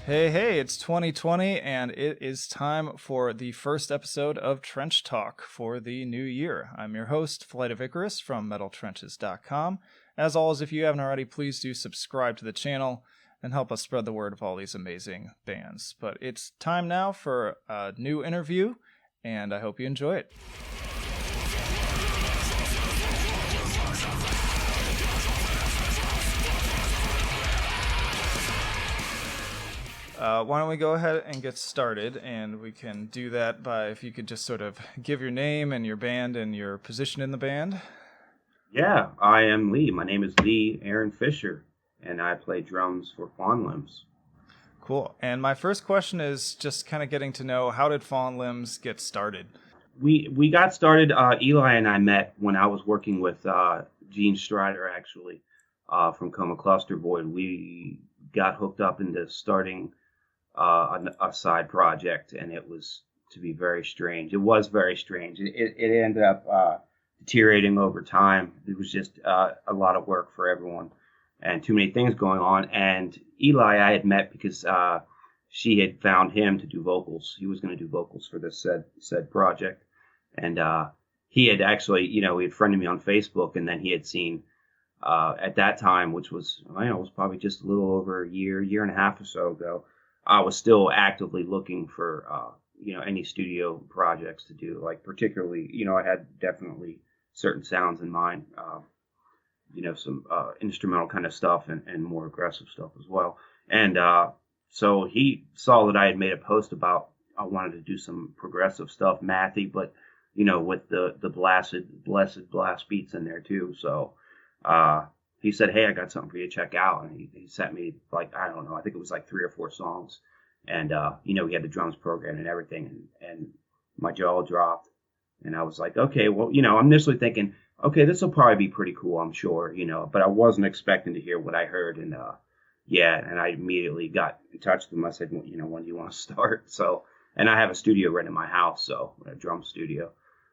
Hey, it's 2020, and it is time for the first episode of Trench Talk for the new year. I'm your host, Flight of Icarus from MetalTrenches.com. As always, if you haven't already, please do subscribe to the channel and help us spread the word of all these amazing bands. But it's time now for a new interview, and I hope you enjoy it. Why don't we go ahead and get started, and we can do that by if you could just sort of give your name and your band and your position in the band. Yeah, I am Lee. My name is Lee Aaron Fisher, and I play drums for Fawn Limbs. Cool. And my first question is just kind of getting to know, how did Fawn Limbs get started? We got started, Eli and I met when I was working with Gene Strider, actually, from Coma Cluster Void. We got hooked up into starting a side project, and it was to be very strange. It was very strange. It ended up deteriorating over time. It was just a lot of work for everyone and too many things going on. And Eli I had met because she had found him to do vocals. He was going to do vocals for this said project. And he had actually, he had friended me on Facebook, and then he had seen at that time, which was, it was probably just a little over a year and a half or so ago, I was still actively looking for, any studio projects to do. Like particularly, I had definitely certain sounds in mind, some instrumental kind of stuff and more aggressive stuff as well. And so he saw that I had made a post about I wanted to do some progressive stuff, mathy, but with the blessed blast beats in there too. So he said, "Hey, I got something for you to check out." And he sent me I think it was like 3 or 4 songs. And, he had the drums programmed and everything. And my jaw dropped. And I was like, okay, well, I'm initially thinking, okay, this will probably be pretty cool, I'm sure, but I wasn't expecting to hear what I heard. And, and I immediately got in touch with him. I said, well, when do you want to start? So, and I have a studio right in my house, so a drum studio.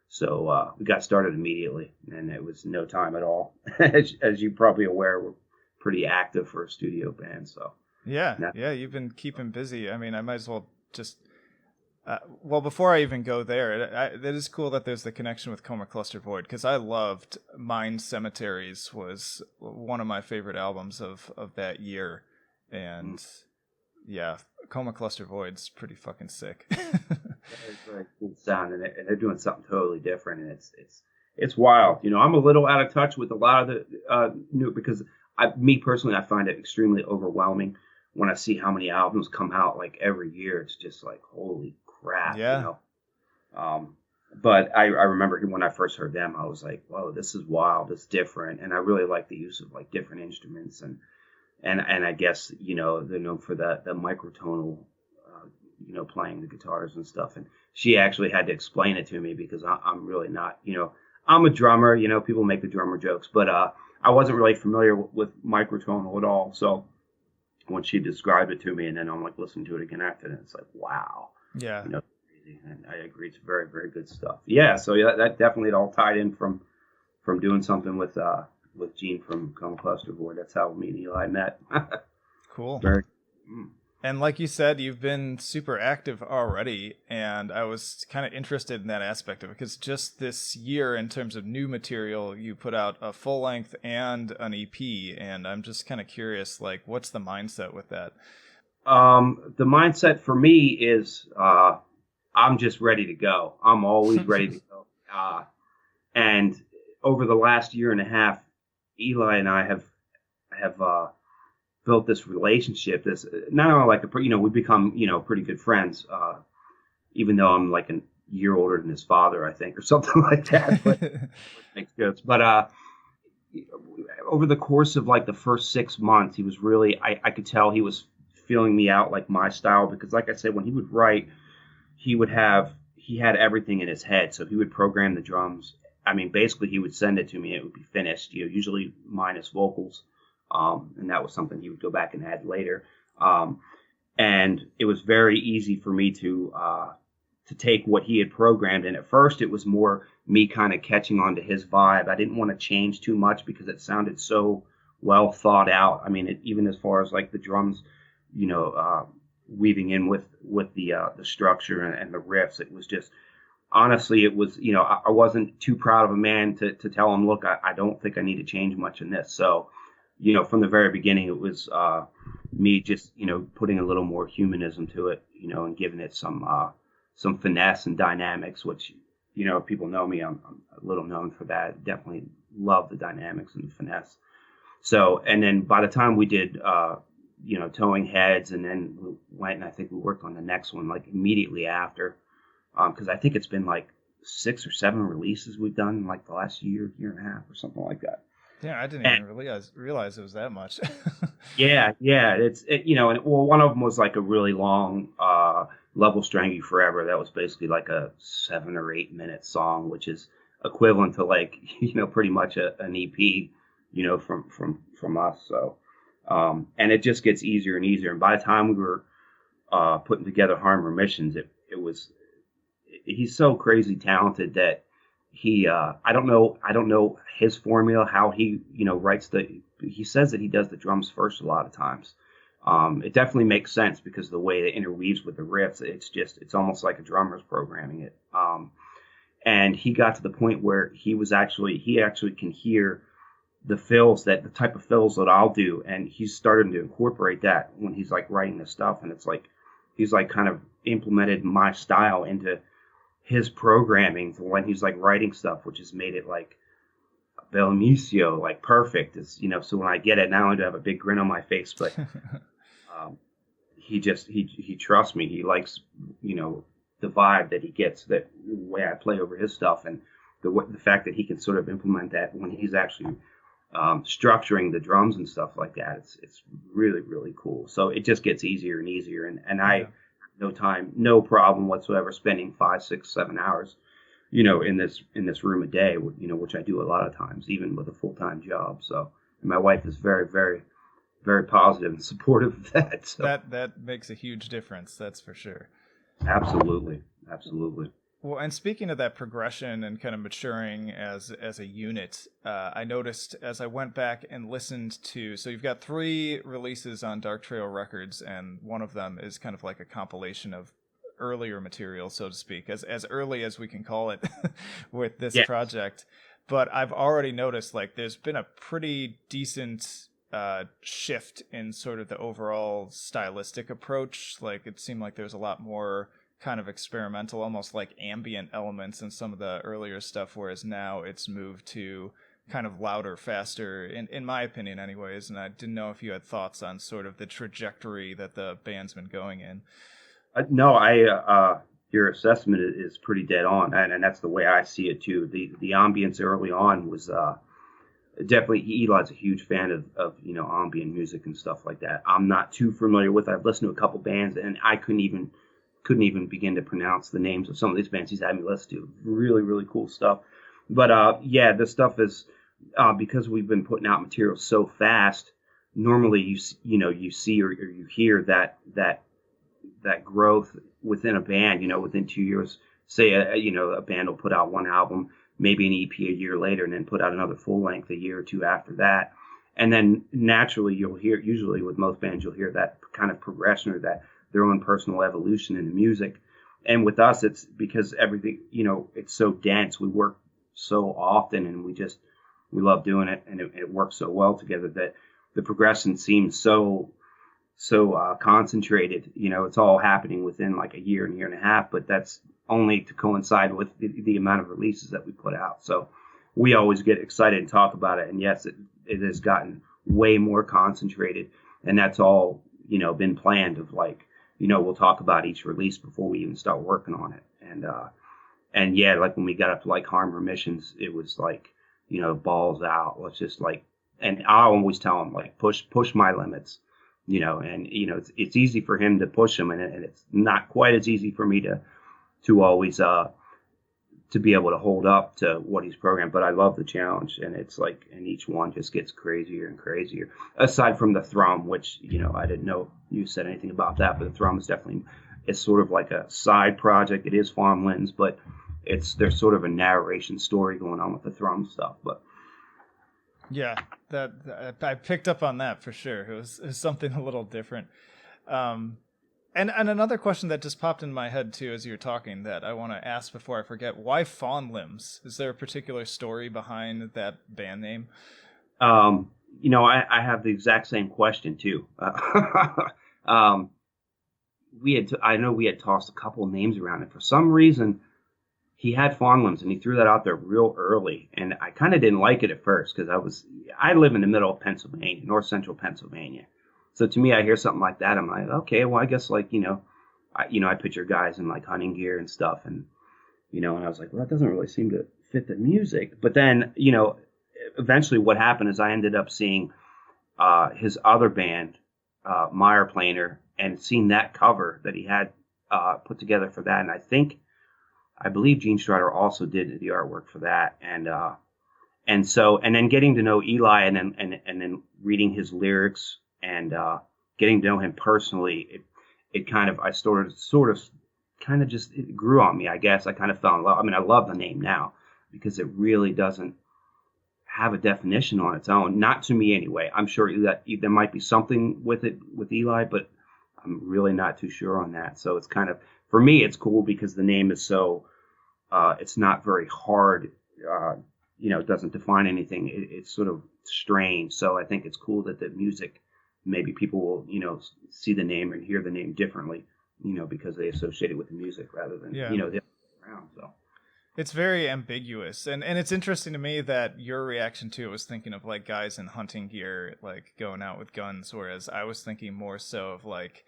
So we got started immediately, and it was no time at all. As you're probably aware, we're pretty active for a studio band. So Yeah, you've been keeping busy. I mean, I might as well just... before I even go there, it is cool that there's the connection with Coma Cluster Void, because I loved Mind Cemeteries, was one of my favorite albums of that year. And yeah, Coma Cluster Void's pretty fucking sick. Very, very cool sound, and they're doing something totally different, and it's wild. I'm a little out of touch with a lot of the new, because me personally, I find it extremely overwhelming when I see how many albums come out like every year. It's just like, holy crap, Yeah. But I remember when I first heard them, I was like, whoa, this is wild, it's different, and I really like the use of like different instruments, and I guess they're known for the microtonal. Playing the guitars and stuff. And she actually had to explain it to me, because I'm really not, I'm a drummer, people make the drummer jokes, but I wasn't really familiar with microtonal at all. So when she described it to me, and then I'm like listening to it again after, and it's like, wow. Yeah. And I agree, it's very, very good stuff. Yeah. So that definitely it all tied in from doing something with Gene from Coma Cluster Void. That's how me and Eli met. Cool. Very. And like you said, you've been super active already, and I was kind of interested in that aspect of it, because just this year, in terms of new material, you put out a full length and an EP, and I'm just kind of curious, like, what's the mindset with that? The mindset for me is I'm just ready to go. I'm always ready to go. And over the last year and a half, Eli and I have built this relationship. This not only like we become pretty good friends. Even though I'm like a year older than his father, I think, or something like that. But makes jokes. But over the course of like the first 6 months, he was really I could tell he was feeling me out, like my style, because like I said, when he would write, he had everything in his head, so he would program the drums. I mean, basically, he would send it to me, and it would be finished, usually minus vocals. And that was something he would go back and add later. And it was very easy for me to take what he had programmed. And at first, it was more me kind of catching on to his vibe. I didn't want to change too much because it sounded so well thought out. I mean, even as far as like the drums, weaving in with the structure and the riffs. It was just, honestly, it was, I wasn't too proud of a man to tell him, look, I don't think I need to change much in this. So, from the very beginning, it was me just, putting a little more humanism to it, and giving it some finesse and dynamics, which, if people know me, I'm a little known for that. Definitely love the dynamics and the finesse. So, and then by the time we did, Towing Heads, and then we went and I think we worked on the next one like immediately after, because I think it's been like 6 or 7 releases we've done in like the last year and a half or something like that. Yeah, I didn't even realize it was that much. Yeah, and one of them was like a really long Love Will Strangle You Forever. That was basically like a 7 or 8 minute song, which is equivalent to like pretty much an EP, from us. So, and it just gets easier and easier. And by the time we were putting together Remissions, it was, he's so crazy talented that he I don't know his formula, how he writes he says that he does the drums first a lot of times. It definitely makes sense because the way it interweaves with the riffs, it's almost like a drummer's programming it. And he got to the point where he actually can hear the type of fills that I'll do, and he's starting to incorporate that when he's like writing this stuff, and it's like he's like kind of implemented my style into his programming for when he's like writing stuff, which has made it like Bellinicio, like perfect. It's, so when I get it, not only do I have a big grin on my face, but he trusts me. He likes, the vibe that he gets, that way I play over his stuff, and the fact that he can sort of implement that when he's actually structuring the drums and stuff like that. It's really, really cool. So it just gets easier and easier. And I, no problem whatsoever spending 5, 6, 7 hours, in this room a day, which I do a lot of times, even with a full-time job. So, and my wife is very, very, very positive and supportive of that. So. That makes a huge difference. That's for sure. Absolutely. Well, and speaking of that progression and kind of maturing as a unit, I noticed as I went back and listened to, so you've got 3 releases on Dark Trail Records, and one of them is kind of like a compilation of earlier material, so to speak, as early as we can call it with this project. But I've already noticed like there's been a pretty decent shift in sort of the overall stylistic approach. Like it seemed like there's a lot more kind of experimental, almost like ambient elements in some of the earlier stuff, whereas now it's moved to kind of louder, faster, in my opinion anyways. And I didn't know if you had thoughts on sort of the trajectory that the band's been going in. No, your assessment is pretty dead on, and that's the way I see it too. The ambience early on was definitely, Eli's a huge fan of ambient music and stuff like that. I'm not too familiar with it. I've listened to a couple bands, and I couldn't even begin to pronounce the names of some of these bands he's had me listen to. Really, really cool stuff. But the stuff is because we've been putting out material so fast. Normally, you see or you hear that growth within a band. Within 2 years, say a band will put out one album, maybe an EP a year later, and then put out another full length a year or two after that. And then naturally, you'll hear, usually with most bands, you'll hear that kind of progression or that their own personal evolution in the music. And with us, it's because everything, it's so dense. We work so often, and we love doing it, and it works so well together that the progression seems so concentrated. It's all happening within like a year and a half, but that's only to coincide with the amount of releases that we put out. So we always get excited and talk about it. And yes, it has gotten way more concentrated, and that's all, been planned of like, we'll talk about each release before we even start working on it. And yeah, like when we got up to like Remissions, it was like, balls out. Let's just like, and I always tell him like, push my limits, and, it's easy for him to push them, and it's not quite as easy for me to always, to be able to hold up to what he's programmed. But I love the challenge, and it's like, and each one just gets crazier and crazier. Aside from the thrum, which, I didn't know you said anything about that, but the thrum is definitely, it's sort of like a side project. It is Fawn Limbs, but there's sort of a narration story going on with the thrum stuff. But yeah, that I picked up on that for sure. It was something a little different. And another question that just popped in my head too as you were talking that I want to ask before I forget: why Fawn Limbs? Is there a particular story behind that band name? I have the exact same question too. Um, I know we had tossed a couple names around, and for some reason he had Fawn Limbs, and he threw that out there real early, and I kind of didn't like it at first because I live in the middle of Pennsylvania, north central Pennsylvania. So to me, I hear something like that, I'm like, okay, well, I guess like I picture guys in like hunting gear and stuff, and and I was like, well, that doesn't really seem to fit the music. But then eventually, what happened is I ended up seeing his other band, Meyer Planer, and seeing that cover that he had put together for that, and I believe Gene Strider also did the artwork for that, and then getting to know Eli, and then reading his lyrics, and getting to know him personally, it kind of, I sort of kind of just, it grew on me, I guess. I kind of fell in love. I mean, I love the name now because it really doesn't have a definition on its own, not to me anyway. I'm sure that there might be something with it with Eli, but I'm really not too sure on that. So it's kind of, for me, it's cool because the name is so, it's not very hard. It doesn't define anything. It's sort of strange. So I think it's cool that the music, maybe people will, see the name and hear the name differently, because they associate it with the music rather than, the other way around. So it's very ambiguous, and it's interesting to me that your reaction to it was thinking of like guys in hunting gear, like going out with guns, whereas I was thinking more so of like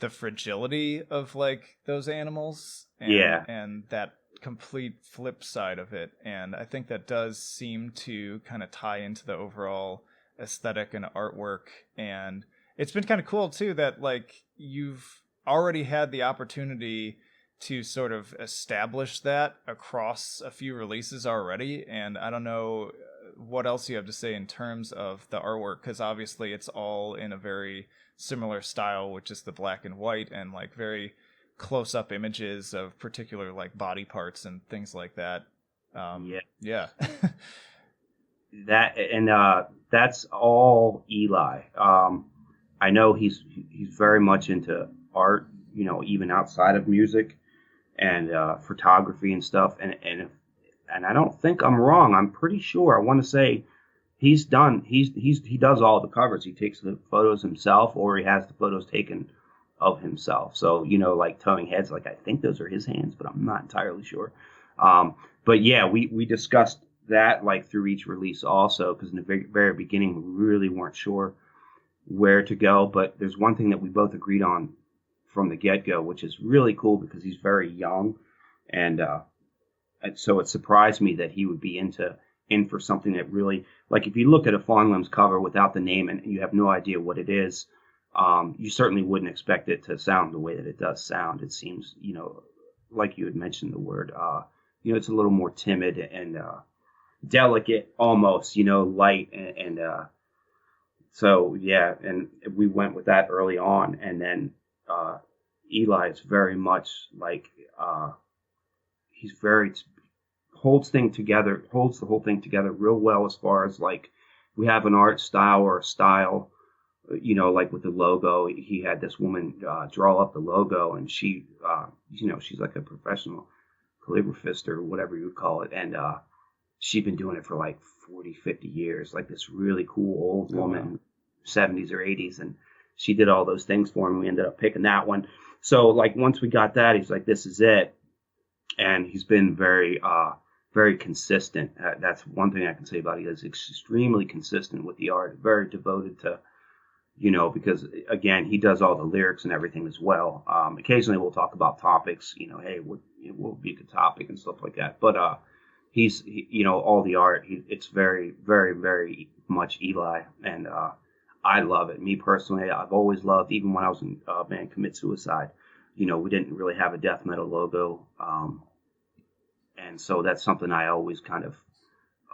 the fragility of like those animals, and that complete flip side of it. And I think that does seem to kind of tie into the overall aesthetic and artwork. And it's been kind of cool too that like you've already had the opportunity to sort of establish that across a few releases already. And I don't know what else you have to say in terms of the artwork, because obviously it's all in a very similar style, which is the black and white and like very close up images of particular like body parts and things like that. Yeah. That's all Eli. I know he's very much into art, even outside of music and photography and stuff. And I don't think I'm wrong. I'm pretty sure. I want to say he does all the covers. He takes the photos himself, or he has the photos taken of himself. So like towing heads, like I think those are his hands, but I'm not entirely sure. But yeah, we discussed that like through each release also, because in the very, very beginning we really weren't sure where to go. But there's one thing that we both agreed on from the get-go, which is really cool because he's very young, and so it surprised me that he would be in for something that really, like, if you look at a Fawn Limbs cover without the name and you have no idea what it is, you certainly wouldn't expect it to sound the way that it does sound. It seems, like you had mentioned the word, it's a little more timid and delicate almost, light, and so yeah, and we went with that early on, and then Eli is very much like he's very holds the whole thing together real well, as far as like we have an art style or a style, like with the logo. He had this woman draw up the logo, and she she's like a professional calligraphist or whatever you would call it, and she'd been doing it for like 40-50 years, like this really cool old woman, 70s or 80s, and she did all those things for him. We ended up picking that one. So like once we got that, he's like, this is it. And he's been very very consistent. That's one thing I can say about it. He's extremely consistent with the art, very devoted to, because again, he does all the lyrics and everything as well. Occasionally we'll talk about topics, hey, what would be a good topic and stuff like that. But all the art, it's very, very, very much Eli, and I love it. Me personally, I've always loved, even when I was in band Commit Suicide, we didn't really have a death metal logo, and so that's something I always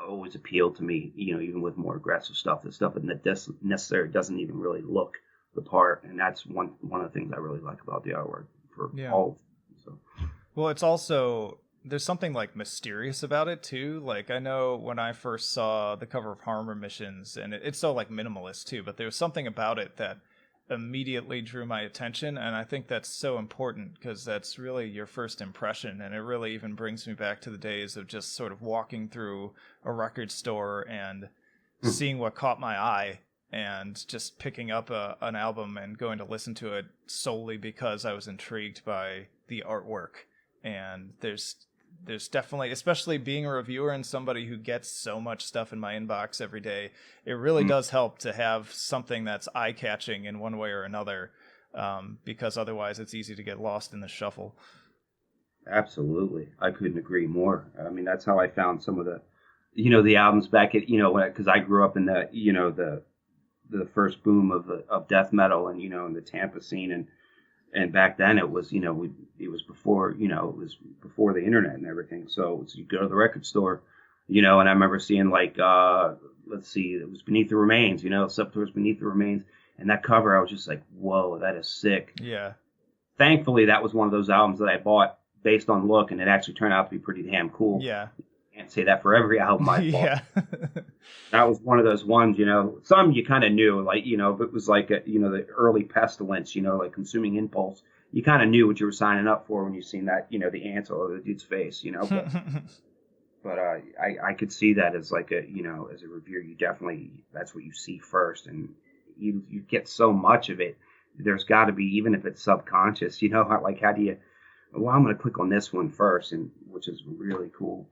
always appealed to me, even with more aggressive stuff, the stuff that necessarily doesn't even really look the part, and that's one of the things I really like about the artwork for all. So, well, it's also, there's something like mysterious about it too. Like I know when I first saw the cover of Remissions, and it's so like minimalist too, but there was something about it that immediately drew my attention, and I think that's so important because that's really your first impression, and it really even brings me back to the days of just sort of walking through a record store and seeing what caught my eye and just picking up an album and going to listen to it solely because I was intrigued by the artwork. And there's definitely, especially being a reviewer and somebody who gets so much stuff in my inbox every day, it really does help to have something that's eye-catching in one way or another, because otherwise it's easy to get lost in the shuffle. Absolutely. I couldn't agree more. I mean, that's how I found some of the, the albums back at, because I grew up in the first boom of death metal and, in the Tampa scene. And back then it was, it was before, it was before the internet and everything. So you go to the record store, and I remember seeing like, let's see, it was Beneath the Remains, Splinters Beneath the Remains. And that cover, I was just like, whoa, that is sick. Yeah. Thankfully, that was one of those albums that I bought based on look, and it actually turned out to be pretty damn cool. Yeah. Can't say that for every album I bought. Yeah. That was one of those ones, some you kind of knew, like, if it was like, the early Pestilence, like Consuming Impulse, you kind of knew what you were signing up for when you seen that, the ants all over the dude's face, but I could see that as like as a reviewer, you definitely, that's what you see first, and you get so much of it. There's got to be, even if it's subconscious, like how do you, well, I'm going to click on this one first, and which is really cool.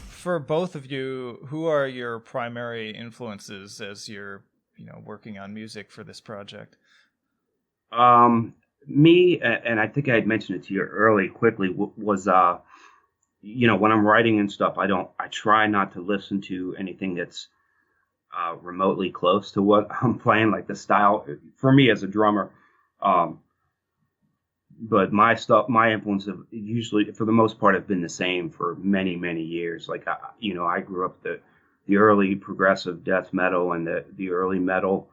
For both of you, who are your primary influences as you're, working on music for this project? Me, and I think I had mentioned it to you early quickly, was, when I'm writing and stuff, I try not to listen to anything that's remotely close to what I'm playing, like the style, for me as a drummer. But my influence have usually, for the most part, have been the same for many, many years. Like, I grew up the early progressive death metal and the early metal,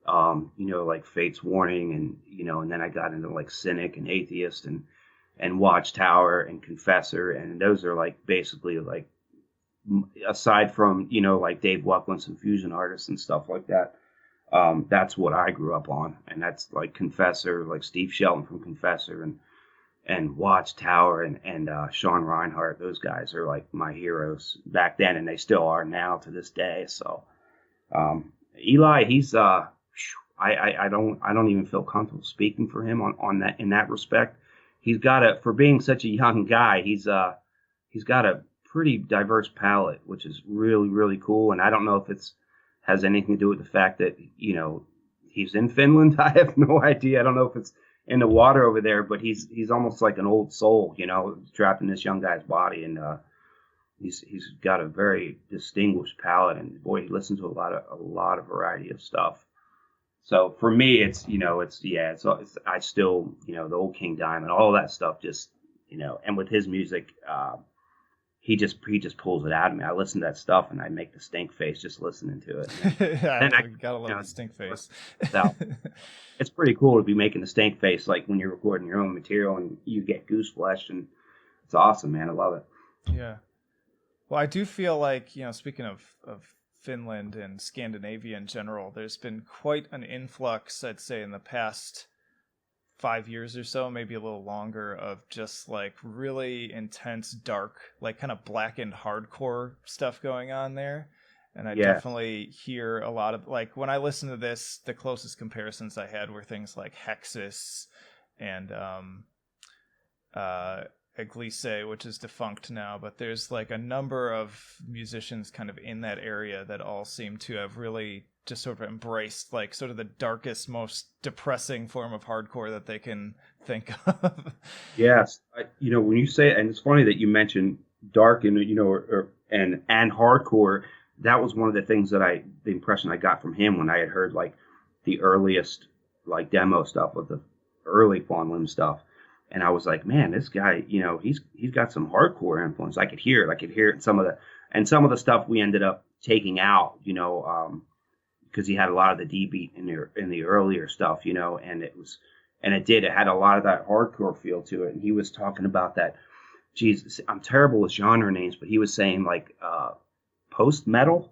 like Fate's Warning, and then I got into like Cynic and Atheist and Watchtower and Confessor, and those are like basically like, aside from like Dave Weckl, some fusion artists and stuff like that. That's what I grew up on, and that's like Confessor, like Steve Shelton from Confessor, and Watchtower, and Sean Reinhart. Those guys are like my heroes back then, and they still are now to this day. So, Eli, he's I don't even feel comfortable speaking for him on that, in that respect. He's got for being such a young guy, he's got a pretty diverse palette, which is really, really cool. And I don't know if has anything to do with the fact that, he's in Finland. I have no idea. I don't know if it's in the water over there, but he's almost like an old soul, trapped in this young guy's body. And he's got a very distinguished palette, and boy, he listens to a lot of variety of stuff. So for me, it's I still, the old King Diamond, all that stuff, just, and with his music, he just pulls it out of me. I listen to that stuff and I make the stink face just listening to it. And I gotta love the stink face. So, it's pretty cool to be making the stink face, like when you're recording your own material and you get goose flesh, and it's awesome, man. I love it. Yeah. Well, I do feel like, speaking of Finland and Scandinavia in general, there's been quite an influx, I'd say, in the past 5 years or so, maybe a little longer, of just like really intense, dark, like kind of blackened hardcore stuff going on there. And I definitely hear a lot of, like, when I listen to this, the closest comparisons I had were things like Hexus and Eglise, which is defunct now, but there's like a number of musicians kind of in that area that all seem to have really just sort of embraced like sort of the darkest, most depressing form of hardcore that they can think of. Yes. When you say, and it's funny that you mentioned dark and, and hardcore, that was one of the things that the impression I got from him when I had heard like the earliest like demo stuff of the early Fawn Limbs stuff. And I was like, man, this guy, he's got some hardcore influence. I could hear it. I could hear it in some of the stuff we ended up taking out, because he had a lot of the D beat in the earlier stuff, and it had a lot of that hardcore feel to it. And he was talking about that geez, I'm terrible with genre names, but he was saying like post metal.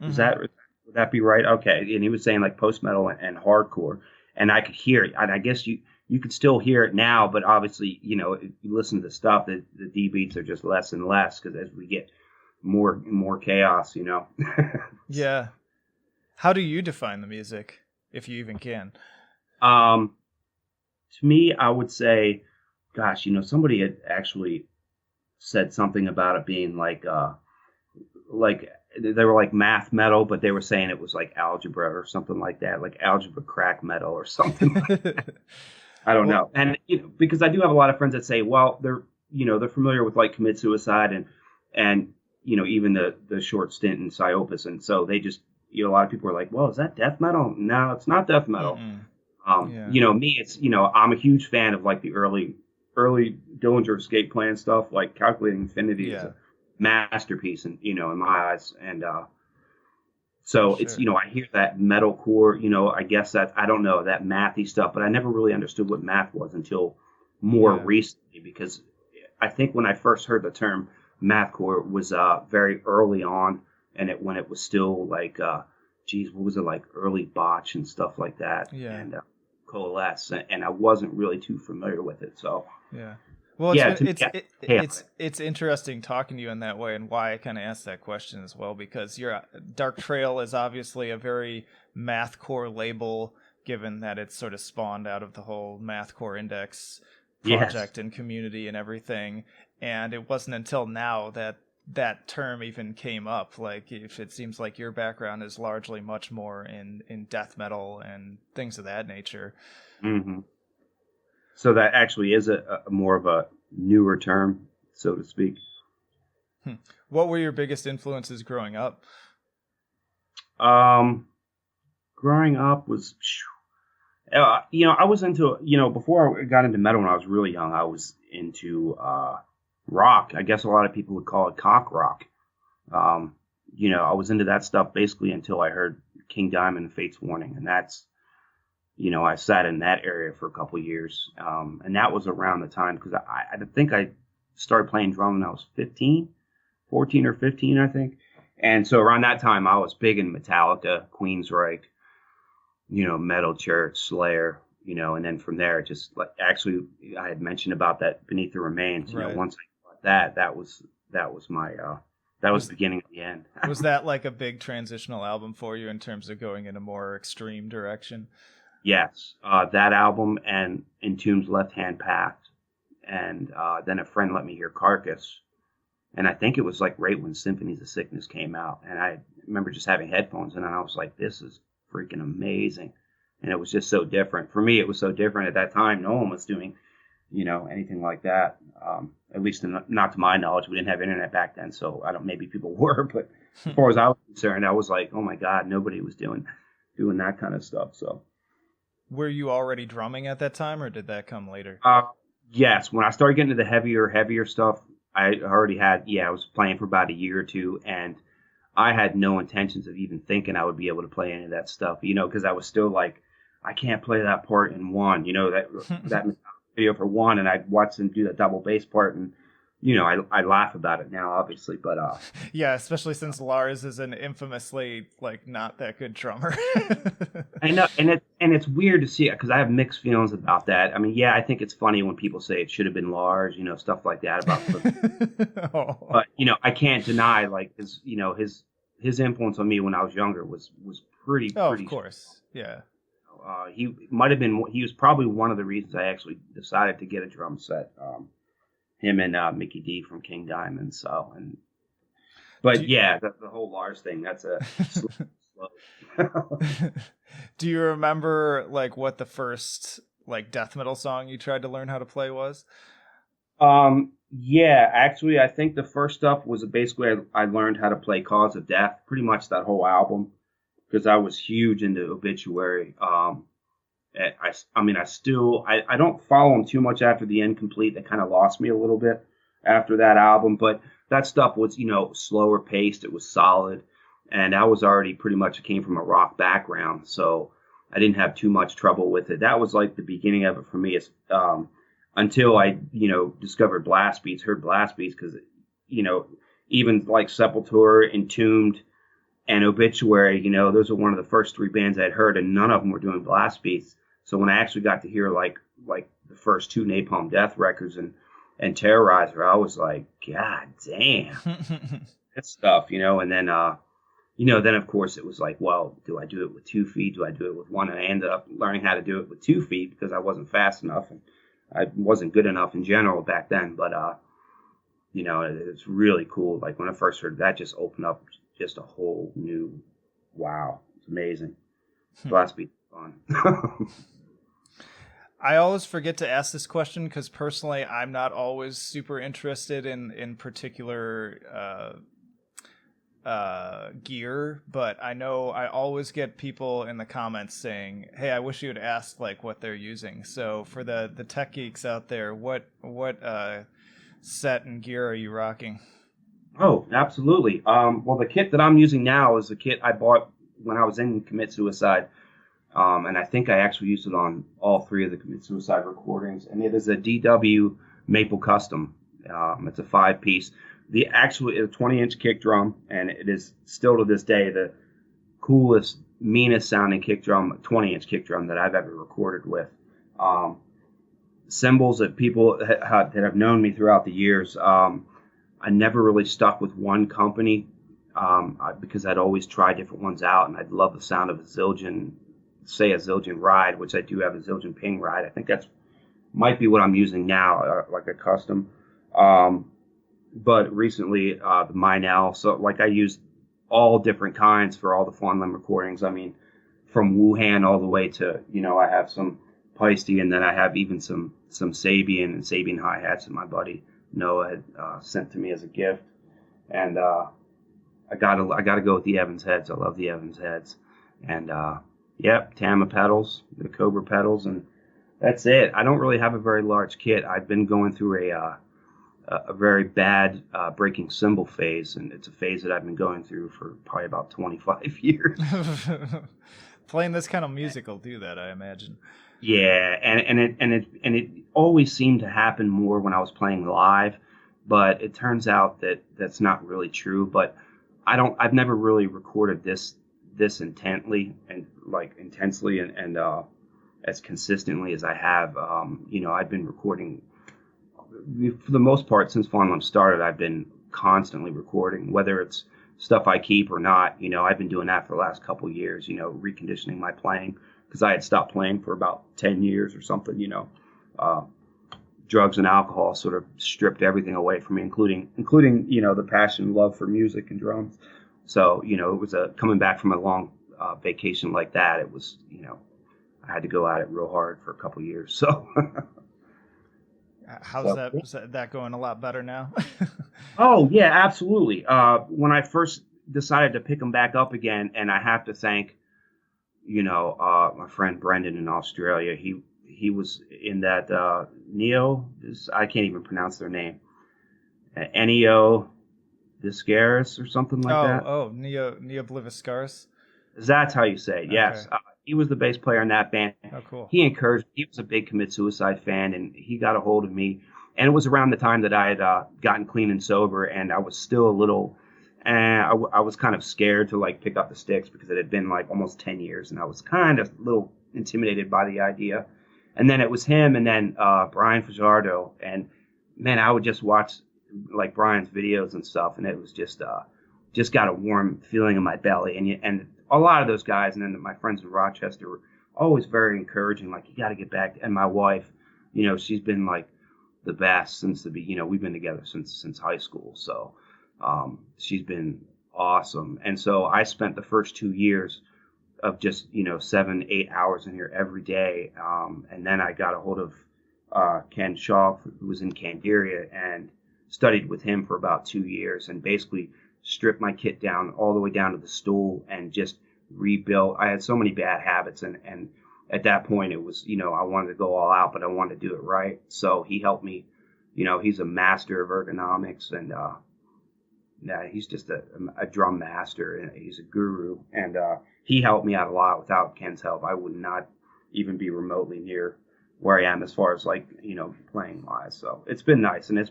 Is Mm-hmm. that would that be right? Okay, and he was saying like post metal and hardcore, and I could hear it. And I guess you could still hear it now, but obviously, if you listen to the stuff, the D beats are just less and less because as we get more and more chaos, Yeah. How do you define the music, if you even can? um, to me, I would say, gosh, somebody had actually said something about it being like they were like math metal, but they were saying it was like algebra or something like that, like algebra crack metal or something. I don't Well, know. And because I do have a lot of friends that say, well, they're familiar with like commit suicide and even the short stint in Psyopus, and so they just a lot of people are like, well, is that death metal? No, it's not death metal. mm-mm. Yeah. Me, it's I'm a huge fan of like the early Dillinger Escape Plan stuff. Like Calculating Infinity is Yeah, a masterpiece, and in my eyes, and for so it's sure. I hear that metalcore, I guess that I don't know that mathy stuff, but I never really understood what math was until more Yeah. recently because I think when I first heard the term mathcore was very early on, and when it was still like geez, what was it like early botch and stuff like that, Yeah. and coalesce, and I wasn't really too familiar with it, so Yeah. Well, it's yeah, been to me, it's chaotic. it's interesting talking to you in that way, and why I kind of asked that question as well, because your Dark Trail is obviously a very mathcore label, given that it's sort of spawned out of the whole mathcore index Yes. project and community and everything. And it wasn't until now that that term even came up. Like, if it seems like your background is largely much more in death metal and things of that nature. Hmm. So that actually is a more of a newer term, so to speak. Hmm. What were your biggest influences growing up? Um, Growing up was, I was into, before I got into metal when I was really young, I was into rock. I guess a lot of people would call it cock rock. Um, I was into that stuff basically until I heard King Diamond and Fate's Warning, and that's, I sat in that area for a couple of years, and that was around the time because I think I started playing drum when I was 15, 14 or 15, I think. And so around that time, I was big in Metallica, Queensryche, Metal Church, Slayer, and then from there, just like actually, I had mentioned about that Beneath the Remains. Right. Once I got that was my that was Was the beginning of the end. was that like a big transitional album for you in terms of going in a more extreme direction? Yes, that album and Entombed's Left Hand Path, and then a friend let me hear Carcass, and I think it was like right when Symphonies of Sickness came out, and I remember just having headphones, and I was like, "This is freaking amazing," and it was just so different. For me, it was so different at that time. No one was doing, anything like that. At least not to my knowledge. We didn't have internet back then, so I don't. Maybe people were, but as far as I was concerned, I was like, "Oh my God, nobody was doing that kind of stuff." So. Were you already drumming at that time, or did that come later? Uh, yes, when I started getting into the heavier stuff, I already had, I was playing for about a year or two, and I had no intentions of even thinking I would be able to play any of that stuff, because I was still like, I can't play that part in one, that video for one, and I'd watch them do that double bass part, and, I laugh about it now, obviously, but, Yeah, especially since Lars is an infamously like not that good drummer. I know, and it's weird to see it because I have mixed feelings about that. I mean, yeah, I think it's funny when people say it should have been Lars, stuff like that about Oh. but I can't deny like his influence on me when I was younger was Oh, of pretty. course. Yeah. He might have been he was probably one of the reasons I actually decided to get a drum set. Him and Mickey D from King Diamond. So Do but you, yeah, the whole Lars thing that's a slow. do you remember like what the first like death metal song you tried to learn how to play was? Yeah, actually, I think the first stuff was basically I learned how to play Cause of Death, pretty much that whole album, because I was huge into Obituary. I mean, I don't follow them too much after the Incomplete. They kind of lost me a little bit after that album, but that stuff was, slower paced. It was solid. And I was already pretty much came from a rock background. So I didn't have too much trouble with it. That was like the beginning of it for me. until I, discovered blast beats, heard blast beats, because, even like Sepultura, Entombed, and Obituary, those are one of the first three bands I'd heard, and none of them were doing blast beats. So when I actually got to hear like the first two Napalm Death records and Terrorizer, I was like, God damn, that stuff, and then then of course it was like, well, do I do it with 2 feet? Do I do it with one? And I ended up learning how to do it with 2 feet because I wasn't fast enough and I wasn't good enough in general back then. But it's really cool. Like when I first heard that, just opened up just a whole new, wow, it's amazing. Blast beat fun. I always forget to ask this question because personally, I'm not always super interested in particular gear, but I know I always get people in the comments saying, "Hey, I wish you would ask like what they're using." So for the tech geeks out there, what set and gear are you rocking? Oh, absolutely. Well, the kit that I'm using now is the kit I bought when I was in Commit Suicide. And I think I actually used it on all three of the Commit Suicide recordings. And it is a DW Maple Custom. It's a 5-piece. It's a 20-inch kick drum, and it is still to this day the coolest, meanest sounding kick drum, 20-inch kick drum that I've ever recorded with. Cymbals that people that have known me throughout the years. I never really stuck with one company because I'd always try different ones out, and I'd love the sound of a Zildjian Ride, which I do have a Zildjian Ping Ride. I think that's might be what I'm using now, like a custom. But recently, the Meinel. So like I used all different kinds for all the Fawn Limb recordings. I mean, from Wuhan all the way to, I have some Peisty, and then I have even some Sabian and Sabian hi-hats that my buddy Noah had sent to me as a gift. And I gotta go with the Evans heads. I love the Evans heads. And yep, Tama pedals, the Cobra pedals, and that's it. I don't really have a very large kit. I've been going through a very bad breaking cymbal phase, and it's a phase that I've been going through for probably about 25 years. Playing this kind of music will do that, I imagine. Yeah, and it always seemed to happen more when I was playing live, but it turns out that that's not really true. But I've never really recorded this intensely and as consistently as I have. I've been recording for the most part since Fawn Limbs started. I've been constantly recording, whether it's stuff I keep or not. I've been doing that for the last couple of years. Reconditioning my playing because I had stopped playing for about 10 years or something. Drugs and alcohol sort of stripped everything away from me, including the passion and love for music and drums. So, it was coming back from a long vacation like that. It was, I had to go at it real hard for a couple of years. So, how's that going? A lot better now? Oh, yeah, absolutely. When I first decided to pick them back up again, and I have to thank, my friend Brendan in Australia. He was in that Neo. I can't even pronounce their name. Neo Discaris or something like that. Oh, Neo Bliviscaris. That's how you say it. Yes. Okay. He was the bass player in that band. Oh, cool. He was a big Commit Suicide fan, and he got a hold of me. And it was around the time that I had gotten clean and sober, and I was still a little, I was kind of scared to like pick up the sticks because it had been like almost 10 years, and I was kind of a little intimidated by the idea. And then it was him, and then Brian Fajardo, and man, I would just watch like Brian's videos and stuff, and it was just got a warm feeling in my belly. And a lot of those guys, and then my friends in Rochester were always very encouraging, like, you got to get back. And my wife, she's been like the best since we've been together since high school. So she's been awesome. And so I spent the first 2 years of just 7-8 hours in here every day, and then I got a hold of Ken Shaw, who was in Candiria, and studied with him for about 2 years, and basically stripped my kit down all the way down to the stool and just rebuilt. I had so many bad habits, and at that point it was I wanted to go all out, but I wanted to do it right. So he helped me. He's a master of ergonomics, and he's just a drum master, and he's a guru, and he helped me out a lot. Without Ken's help, I would not even be remotely near where I am as far as like, playing wise. So it's been nice, and I'd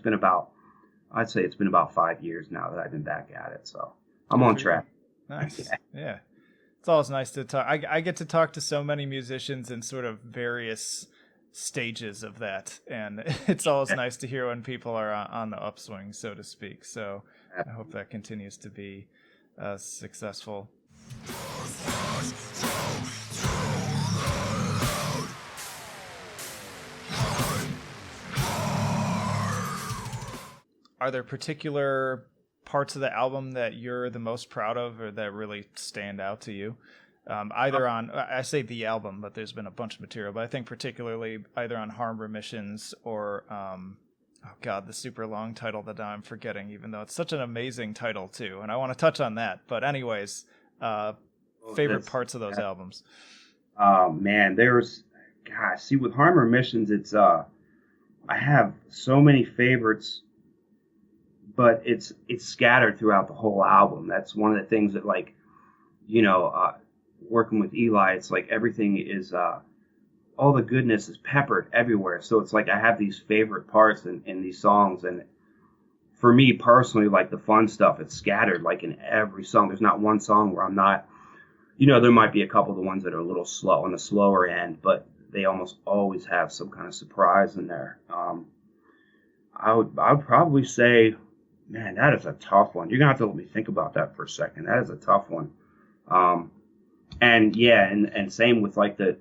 say it's been about 5 years now that I've been back at it. So I'm on track. Nice. Yeah. It's always nice to talk. I get to talk to so many musicians in sort of various stages of that, and it's always nice to hear when people are on the upswing, so to speak. So I hope that continues to be successful. Are there particular parts of the album that you're the most proud of or that really stand out to you? Either on, I say the album, but there's been a bunch of material, but I think particularly either on Remissions or, the super long title that I'm forgetting, even though it's such an amazing title too. And I want to touch on that. But anyways, favorite parts of those albums. Man, see, with Remissions, it's, I have so many favorites, but it's scattered throughout the whole album. That's one of the things that, like, working with Eli, it's like everything is, all the goodness is peppered everywhere. So it's like I have these favorite parts in these songs. And for me personally, like the fun stuff, it's scattered like in every song. There's not one song where I'm not, there might be a couple of the ones that are a little slow on the slower end, but they almost always have some kind of surprise in there. I would probably say, man, that is a tough one. You're gonna have to let me think about that for a second. That is a tough one. And same with like the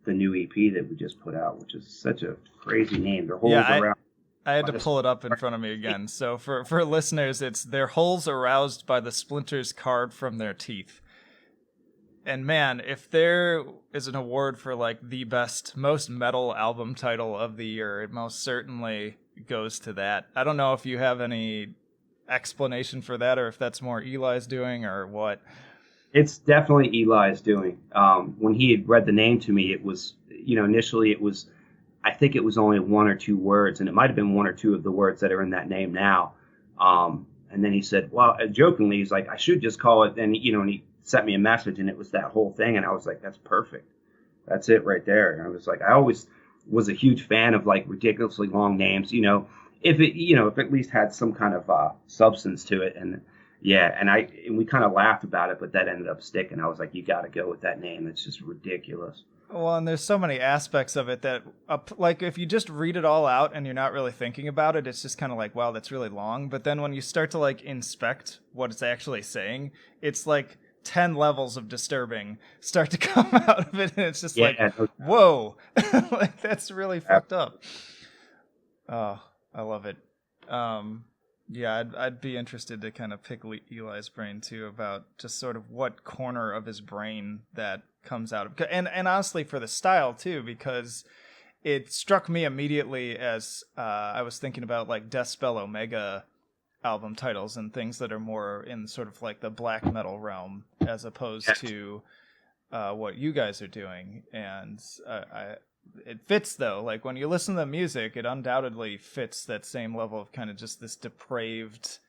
new EP that we just put out, which is such a crazy name. Their Holes Aroused. I had to pull it up in front of me again. So for listeners, it's Their Holes Aroused by the Splinters carved from their teeth. And man, if there is an award for like the best, most metal album title of the year, it most certainly goes to that. I don't know if you have any explanation for that or if that's more Eli's doing or what. It's definitely Eli's doing. When he had read the name to me, it was, initially it was, I think it was only one or two words, and it might have been one or two of the words that are in that name now. And then he said, well, jokingly, he's like, I should just call it. And, and he sent me a message, and it was that whole thing. And I was like, that's perfect. That's it right there. And I was like, I always was a huge fan of like ridiculously long names, if it, if it at least had some kind of substance to it. And yeah, and we kind of laughed about it, but that ended up sticking. I was like, you got to go with that name. It's just ridiculous. Well, and there's so many aspects of it that, like, if you just read it all out and you're not really thinking about it, it's just kind of like, wow, that's really long. But then when you start to, like, inspect what it's actually saying, it's like 10 levels of disturbing start to come out of it. And it's just whoa, like, that's really fucked up. Oh, I love it. Yeah, I'd be interested to kind of pick Eli's brain too about just sort of what corner of his brain that comes out of, and honestly for the style too, because it struck me immediately as I was thinking about like Death Spell Omega album titles and things that are more in sort of like the black metal realm as opposed to what you guys are doing, and it fits though. Like when you listen to the music, it undoubtedly fits that same level of kind of just this depraved,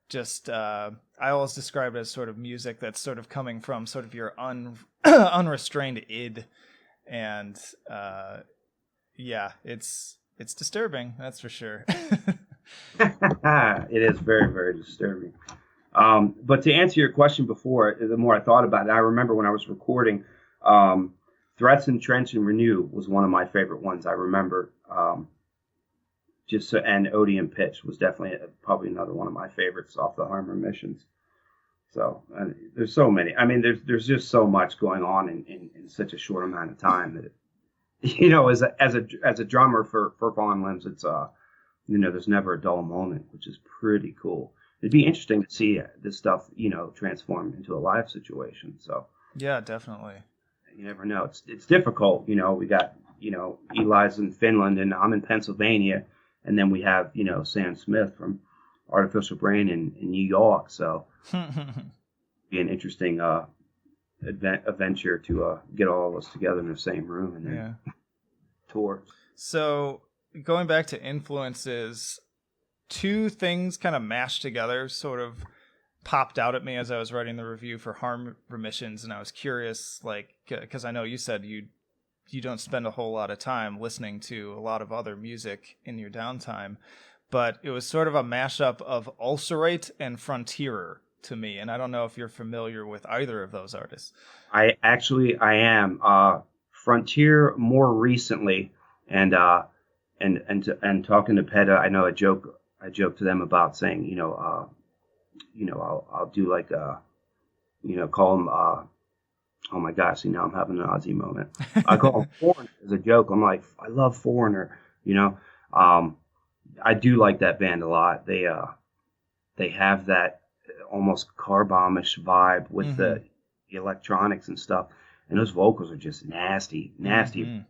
just I always describe it as sort of music that's sort of coming from sort of your unrestrained id, and it's disturbing, that's for sure. It is very, very disturbing. But to answer your question before, the more I thought about it, I remember when I was recording, Threats, Entrench, and Renew was one of my favorite ones. I remember, and Odium Pitch was definitely probably another one of my favorites off the Remissions. So there's so many. I mean, there's just so much going on in such a short amount of time that, as a drummer for Fawn Limbs, it's there's never a dull moment, which is pretty cool. It'd be interesting to see this stuff, transform into a live situation. So yeah, definitely. You never know. It's difficult. We got, Eli's in Finland and I'm in Pennsylvania. And then we have, Sam Smith from Artificial Brain in New York. So be an interesting adventure to get all of us together in the same room and then tour. So going back to influences, two things kind of mashed together sort of popped out at me as I was writing the review for Remissions, and I was curious, like, because I know you said you you don't spend a whole lot of time listening to a lot of other music in your downtime. But it was sort of a mashup of Ulcerate and Frontierer to me, and I don't know if you're familiar with either of those artists. I am Frontier more recently, and talking to PETA, I know I joke to them about saying, I'll do like call them oh my gosh, see, now I'm having an Aussie moment. I call them Foreigner as a joke. I'm like, I love Foreigner, I do like that band a lot. They have that almost car bombish vibe with the electronics and stuff, and those vocals are just nasty, and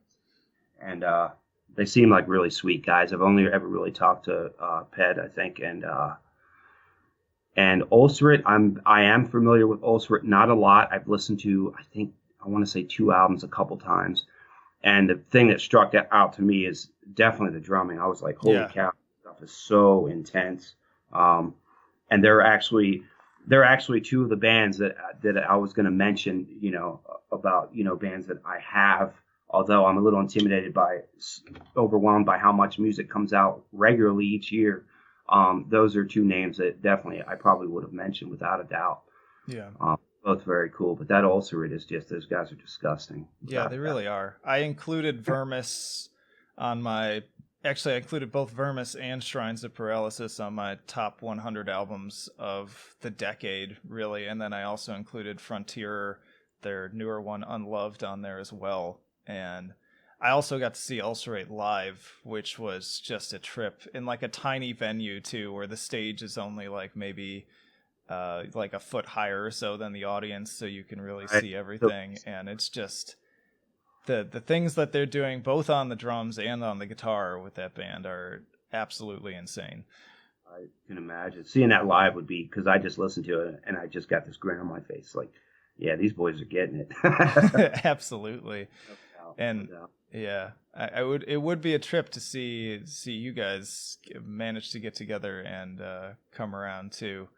they seem like really sweet guys. I've only ever really talked to Ped, I think, and Ulcerate. I am familiar with Ulcerate, not a lot. I've listened to, I want to say 2 albums a couple times, and the thing that struck out to me is definitely the drumming. I was like, holy cow, stuff is so intense. And they're actually 2 of the bands that I was going to mention, about, bands that I have, although I'm a little overwhelmed by how much music comes out regularly each year. Those are 2 names that definitely I probably would have mentioned without a doubt. Yeah. Both very cool, but that Ulcerate is just, those guys are disgusting. Yeah, they really are. I included Vermis on my... Actually, I included both Vermis and Shrines of Paralysis on my top 100 albums of the decade, really. And then I also included Frontier, their newer one, Unloved, on there as well. And I also got to see Ulcerate live, which was just a trip in like a tiny venue, too, where the stage is only like maybe like a foot higher or so than the audience, so you can really see everything. And it's just... The things that they're doing both on the drums and on the guitar with that band are absolutely insane. I can imagine seeing that live would be, because I just listened to it and I just got this grin on my face, like, yeah, these boys are getting it. Absolutely. No doubt, and no doubt. Yeah, it would be a trip to see you guys manage to get together and come around too.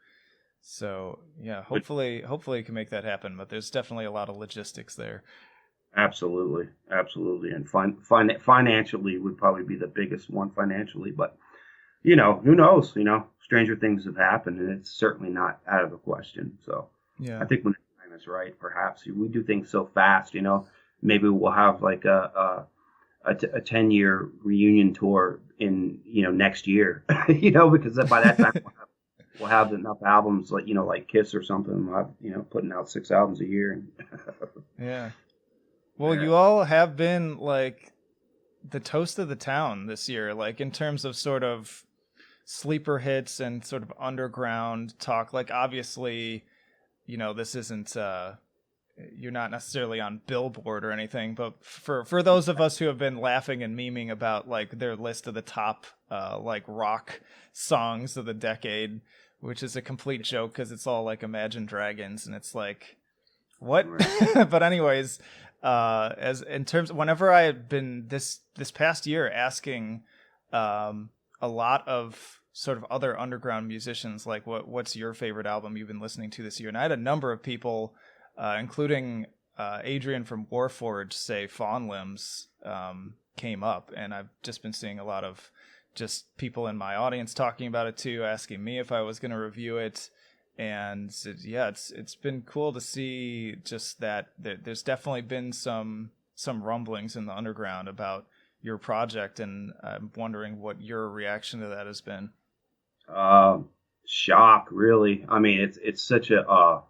So yeah, hopefully you can make that happen, but there's definitely a lot of logistics there. Absolutely. And financially would probably be the biggest one financially, but who knows, stranger things have happened, and it's certainly not out of the question. So yeah, I think when the time is right, perhaps we do things so fast, maybe we'll have like a 10-year reunion tour in, next year, because by that time we'll have enough albums, like Kiss or something. We'll have, putting out 6 albums a year. Yeah. Well, you all have been like the toast of the town this year, like in terms of sort of sleeper hits and sort of underground talk. Like obviously, this isn't you're not necessarily on Billboard or anything, but for those of us who have been laughing and memeing about like their list of the top like rock songs of the decade, which is a complete joke because it's all like Imagine Dragons, and it's like, what? But anyways, as in terms, whenever I had been this past year asking a lot of sort of other underground musicians, like what's your favorite album you've been listening to this year, and I had a number of people, including Adrian from Warforged, say Fawn Limbs came up, and I've just been seeing a lot of just people in my audience talking about it too, asking me if I was going to review it. And yeah, it's been cool to see just that there's definitely been some rumblings in the underground about your project, and I'm wondering what your reaction to that has been. Shock, really. I mean, it's such a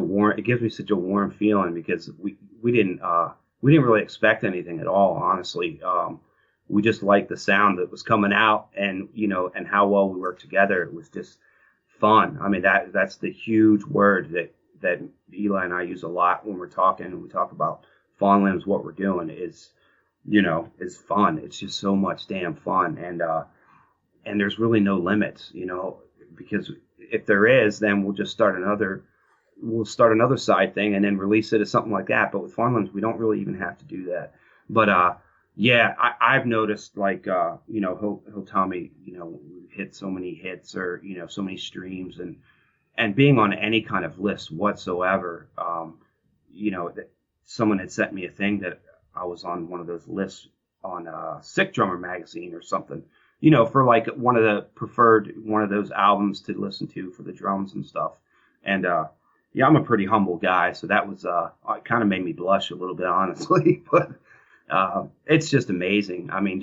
warm. It gives me such a warm feeling, because we didn't really expect anything at all, honestly. We just liked the sound that was coming out, and and how well we worked together. It was just fun. I mean, that's the huge word that Eli and I use a lot when we're talking, and we talk about Fawn Limbs. What we're doing is fun. It's just so much damn fun, and there's really no limits, because if there is, then we'll start another side thing and then release it as something like that. But with Fawn Limbs, we don't really even have to do that. But yeah, I've noticed, like, he'll tell me, we've hit so many hits, or, so many streams, and being on any kind of list whatsoever, that someone had sent me a thing that I was on one of those lists on Sick Drummer magazine or something, you know, for like one of the preferred one of those albums to listen to for the drums and stuff. And yeah, I'm a pretty humble guy, so that was it kind of made me blush a little bit, honestly. But it's just amazing. I mean,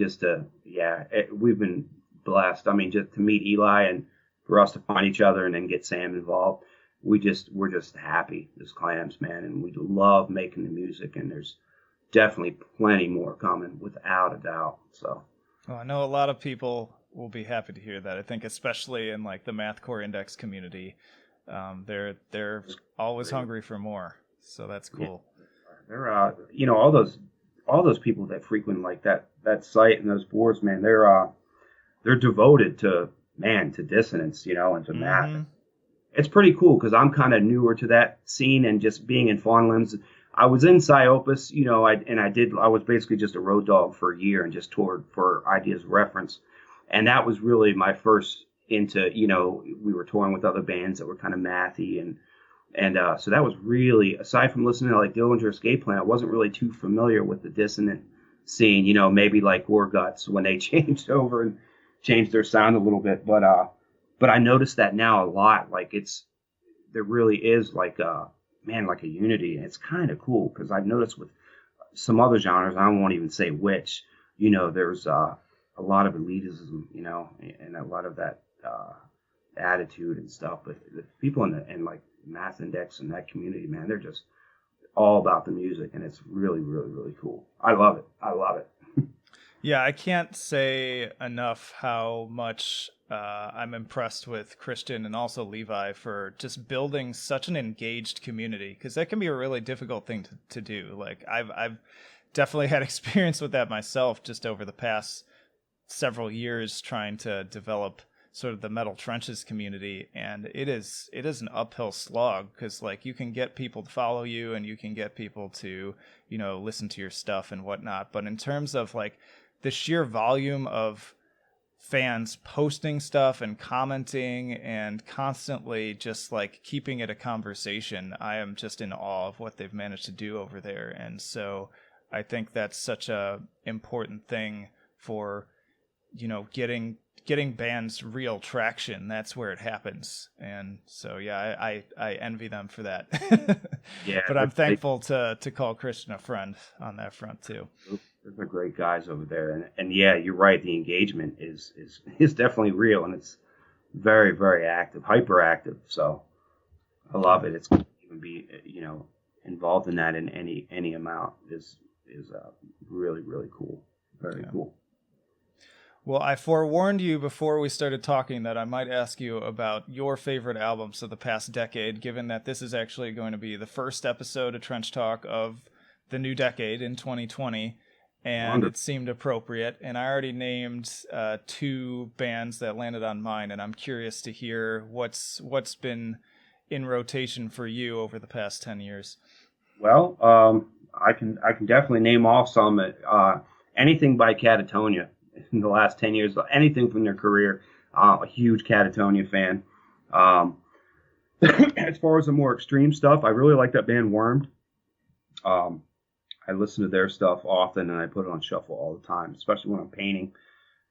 we've been blessed. I mean, just to meet Eli and for us to find each other and then get Sam involved, we're just happy as clams, man, and we love making the music. And there's definitely plenty more coming, without a doubt. So, well, I know a lot of people will be happy to hear that. I think especially in like the mathcore index community, they're always hungry for more. So that's cool. Yeah. They're you know, all those people that frequent like that site and those boards, man, they're devoted to dissonance, you know, and to math. It's pretty cool because I'm kind of newer to that scene, and just being in Fawn Limbs, I was in Psyopus, you know, I was basically just a road dog for a year and just toured for Ideas of Reference. And that was really my first into, you know, we were touring with other bands that were kind of mathy, and so that was really, aside from listening to like Dillinger Escape Plan, I wasn't really too familiar with the dissonant scene, you know, maybe like War Guts when they changed over and changed their sound a little bit, but I noticed that now a lot. Like there really is like a unity, and it's kind of cool because I've noticed with some other genres, I won't even say which, you know, there's a lot of elitism, you know, and a lot of that attitude and stuff. But the people in like Math Index and that community, man, they're just all about the music, and it's really, really, really cool. I love it. Yeah, I can't say enough how much I'm impressed with Christian and also Levi for just building such an engaged community, because that can be a really difficult thing to do. Like I've definitely had experience with that myself just over the past several years trying to develop sort of the Metal Trenches community, and it is an uphill slog because like you can get people to follow you and you can get people to, you know, listen to your stuff and whatnot, but in terms of like the sheer volume of fans posting stuff and commenting and constantly just like keeping it a conversation, I am just in awe of what they've managed to do over there. And so I think that's such a important thing for, you know, getting bands real traction. That's where it happens. And so yeah, I envy them for that. Yeah, but I'm thankful to call Christian a friend on that front too. They're great guys over there, and yeah, you're right. The engagement is definitely real, and it's very, very active, hyperactive. So I love it. It's going to even be, you know, involved in that in any amount is really, really cool. Very cool. Well, I forewarned you before we started talking that I might ask you about your favorite albums of the past decade, given that this is actually going to be the first episode of Trench Talk of the new decade in 2020. And it seemed appropriate. And I already named two bands that landed on mine, and I'm curious to hear what's been in rotation for you over the past 10 years. Well, I can definitely name off some. Anything by Catatonia in the last 10 years, anything from their career. A huge Catatonia fan. As far as the more extreme stuff, I really like that band Wormed. I listen to their stuff often, and I put it on shuffle all the time, especially when I'm painting,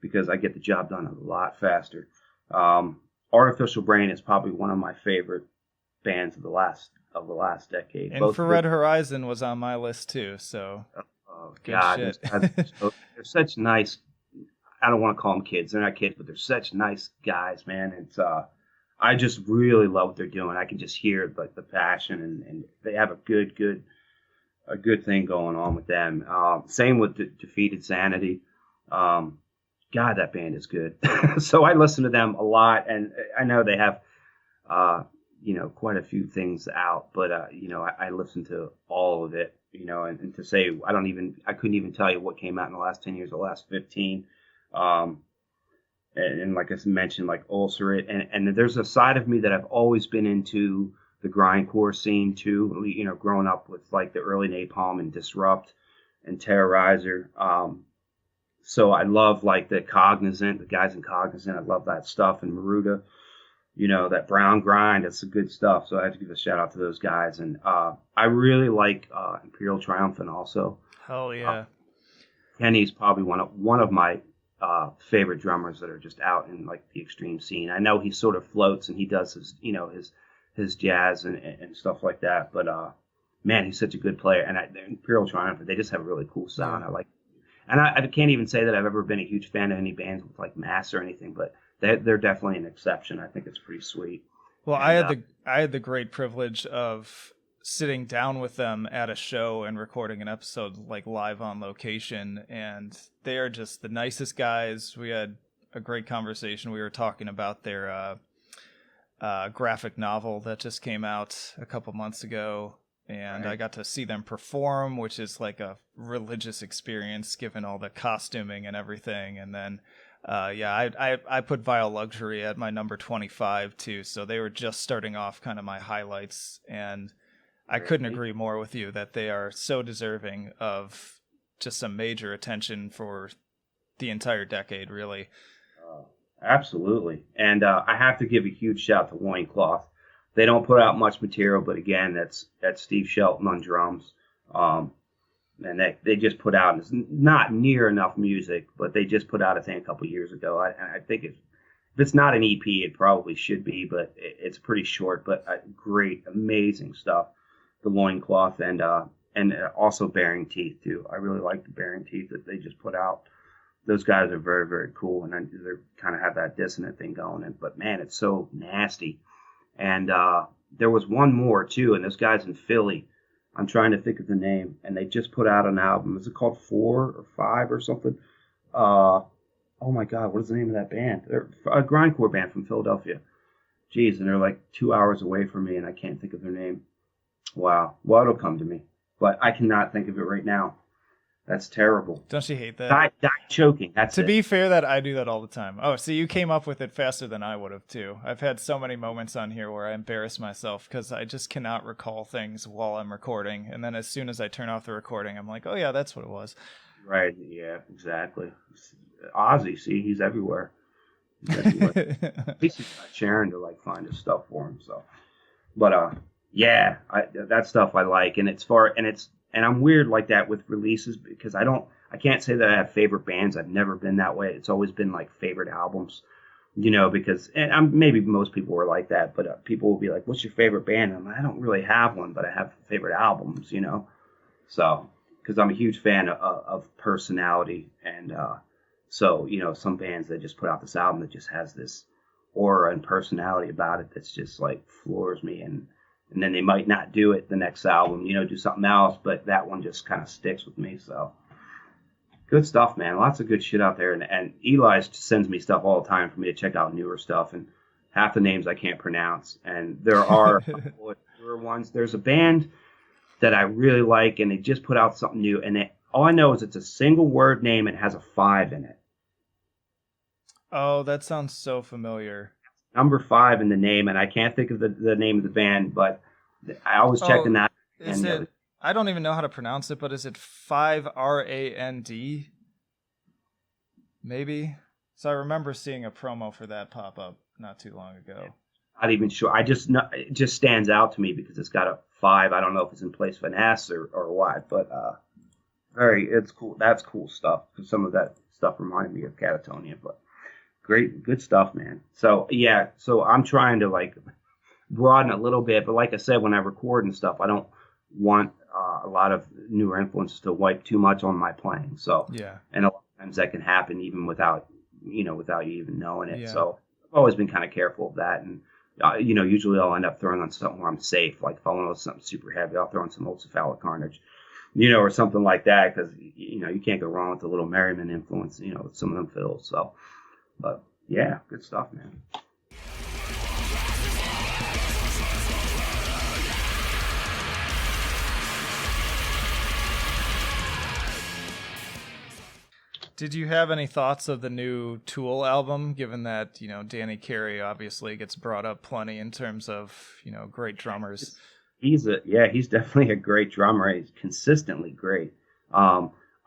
because I get the job done a lot faster. Artificial Brain is probably one of my favorite bands of the last decade. Infrared Horizon was on my list too, so good shit. They're such nice. I don't want to call them kids. They're not kids, but they're such nice guys, man. It's I just really love what they're doing. I can just hear like the passion, and they have a good thing going on with them. Same with Defeated Sanity. God, that band is good. So I listen to them a lot, and I know they have, you know, quite a few things out, but you know, I listen to all of it, you know, and to say I couldn't even tell you what came out in the last 10 years, the last 15. And like I mentioned, like Ulcerate, and there's a side of me that I've always been into the grindcore scene too, you know, growing up with like the early Napalm and Disrupt and Terrorizer. So I love like the guys in Cognizant. I love that stuff. And Maruda, you know, that brown grind, that's some good stuff. So I have to give a shout out to those guys. And I really like Imperial Triumphant also. Hell yeah. Kenny's probably one of my favorite drummers that are just out in like the extreme scene. I know he sort of floats and he does his his jazz and stuff like that, but man, he's such a good player. And Imperial Triumph, they just have a really cool sound. Yeah. I like, and I can't even say that I've ever been a huge fan of any bands with like mass or anything, but they're definitely an exception. I think it's pretty sweet. Well, And I had the great privilege of sitting down with them at a show and recording an episode like live on location, and they are just the nicest guys. We had a great conversation. We were talking about their graphic novel that just came out a couple months ago, and Right. I got to see them perform, which is like a religious experience given all the costuming and everything. And then I put Vile Luxury at my number 25 too, so they were just starting off kind of my highlights, and I couldn't agree more with you that they are so deserving of just some major attention for the entire decade, really. Absolutely. And I have to give a huge shout to Loincloth. They don't put out much material, but again, that's Steve Shelton on drums. And they just put out, it's not near enough music, but they just put out a thing a couple years ago. I think if it's not an EP, it probably should be, but it's pretty short, but great, amazing stuff. The Loincloth and also Bearing Teeth, too. I really like the Bearing Teeth that they just put out. Those guys are very, very cool, and they kind of have that dissonant thing going. But man, it's so nasty. And there was one more too, and this guy's in Philly. I'm trying to think of the name, and they just put out an album. Is it called 4 or 5 or something? Oh my God, what is the name of that band? They're a grindcore band from Philadelphia. Jeez, and they're like 2 hours away from me, and I can't think of their name. Wow. Well, it'll come to me, but I cannot think of it right now. That's terrible. Don't you hate that? Die choking. That's To it. be fair, that I do that all the time. Oh, so you came up with it faster than I would have too. I've had so many moments on here where I embarrass myself because I just cannot recall things while I'm recording, and then as soon as I turn off the recording, I'm like, oh yeah, that's what it was. Right. Yeah. Exactly. Ozzy. See, he's everywhere. He's everywhere. At least he's not Sharon to like find his stuff for him. So, but yeah, that stuff I like, and and I'm weird like that with releases because I can't say that I have favorite bands. I've never been that way. It's always been like favorite albums, because, and maybe most people were like that, but people will be like, what's your favorite band? And I don't really have one, but I have favorite albums, so, because I'm a huge fan of personality. And so, some bands that just put out this album that just has this aura and personality about it that's just like floors me, and then they might not do it the next album, do something else, but that one just kind of sticks with me. So good stuff, man. Lots of good shit out there. And Eli sends me stuff all the time for me to check out newer stuff, and half the names I can't pronounce. And there are newer ones. There's a band that I really like, and they just put out something new, and all I know is it's a single word name and has a 5 in it. Oh, that sounds so familiar. Number 5 in the name, and I can't think of the name of the band, but I always check the name. Is it? I don't even know how to pronounce it, but is it 5RAND? Maybe. So I remember seeing a promo for that pop up not too long ago. Not even sure. It just stands out to me because it's got a 5. I don't know if it's in place of an S or what, but it's cool. That's cool stuff, because some of that stuff reminded me of Catatonia, but. Good stuff, man. So yeah, I'm trying to like broaden a little bit, but like I said, when I record and stuff, I don't want a lot of newer influences to wipe too much on my playing. So yeah, and a lot of times that can happen even without you even knowing it. Yeah. So I've always been kind of careful of that, and usually I'll end up throwing on something where I'm safe, like if I want to something super heavy, I'll throw on some old Cephalic Carnage, or something like that, because you can't go wrong with the little Merriman influence, with some of them fills. So. But yeah, good stuff, man. Did you have any thoughts of the new Tool album, given that, Danny Carey obviously gets brought up plenty in terms of, great drummers? He's definitely a great drummer. He's consistently great.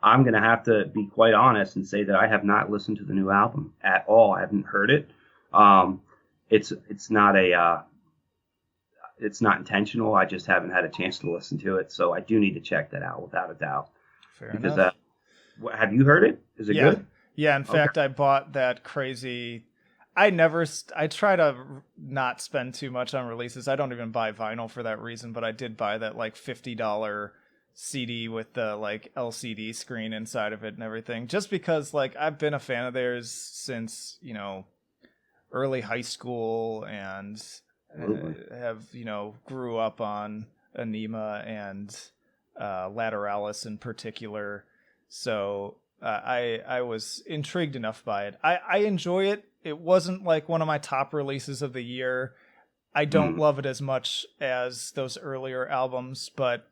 I'm going to have to be quite honest and say that I have not listened to the new album at all. I haven't heard it. It's not intentional. I just haven't had a chance to listen to it. So I do need to check that out without a doubt. Fair because enough. have you heard it? Is it Yeah. good? Yeah, in Okay. fact, I bought that crazy. I try to not spend too much on releases. I don't even buy vinyl for that reason, but I did buy that like $50 CD with the like LCD screen inside of it and everything, just because like I've been a fan of theirs since, early high school, and Absolutely. have, grew up on Anima and Lateralis in particular. So I was intrigued enough by it. I enjoy it. It wasn't like one of my top releases of the year. I don't Mm, love it as much as those earlier albums, but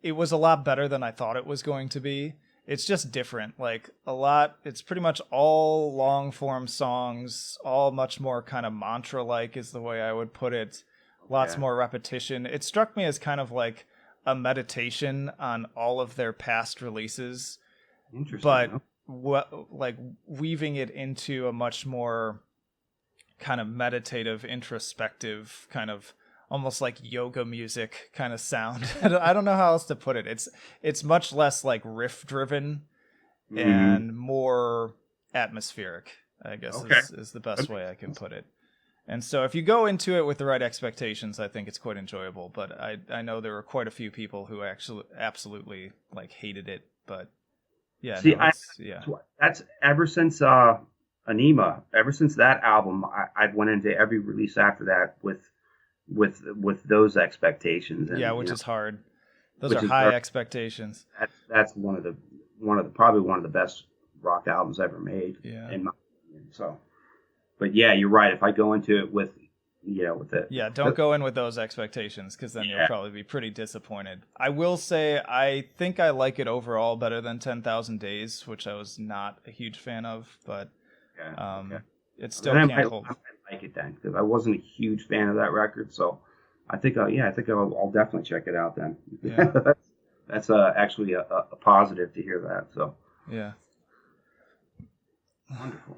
it was a lot better than I thought it was going to be. It's just different. Like a lot, it's pretty much all long form songs, all much more kind of mantra like, is the way I would put it. Lots yeah. more repetition. It struck me as kind of like a meditation on all of their past releases, Interesting. but like weaving it into a much more kind of meditative, introspective, kind of almost like yoga music kind of sound. I don't know how else to put it. It's much less like riff driven Hmm. and more atmospheric, I guess Okay. is the best That way makes I can sense. put it. And so if you go into it with the right expectations, I think it's quite enjoyable. But I know there were quite a few people who actually absolutely like hated it. But yeah, See, no, it's yeah. that's ever since Anima. Ever since that album, I went into every release after that with those expectations, Yeah, and which is hard. Those are which is high very expectations. that's one of the probably one of the best rock albums ever made Yeah. in my opinion. So, but yeah, you're right. If I go into it with with Yeah, don't go in with those expectations, because then you'll yeah, probably be pretty disappointed. I will say I think I like it overall better than 10,000 Days, which I was not a huge fan of, but yeah, okay. it Then still can't hold. I might like it then because I wasn't a huge fan of that record. So I think I think I'll definitely check it out then. Yeah, That's actually a positive to hear that. So yeah. wonderful.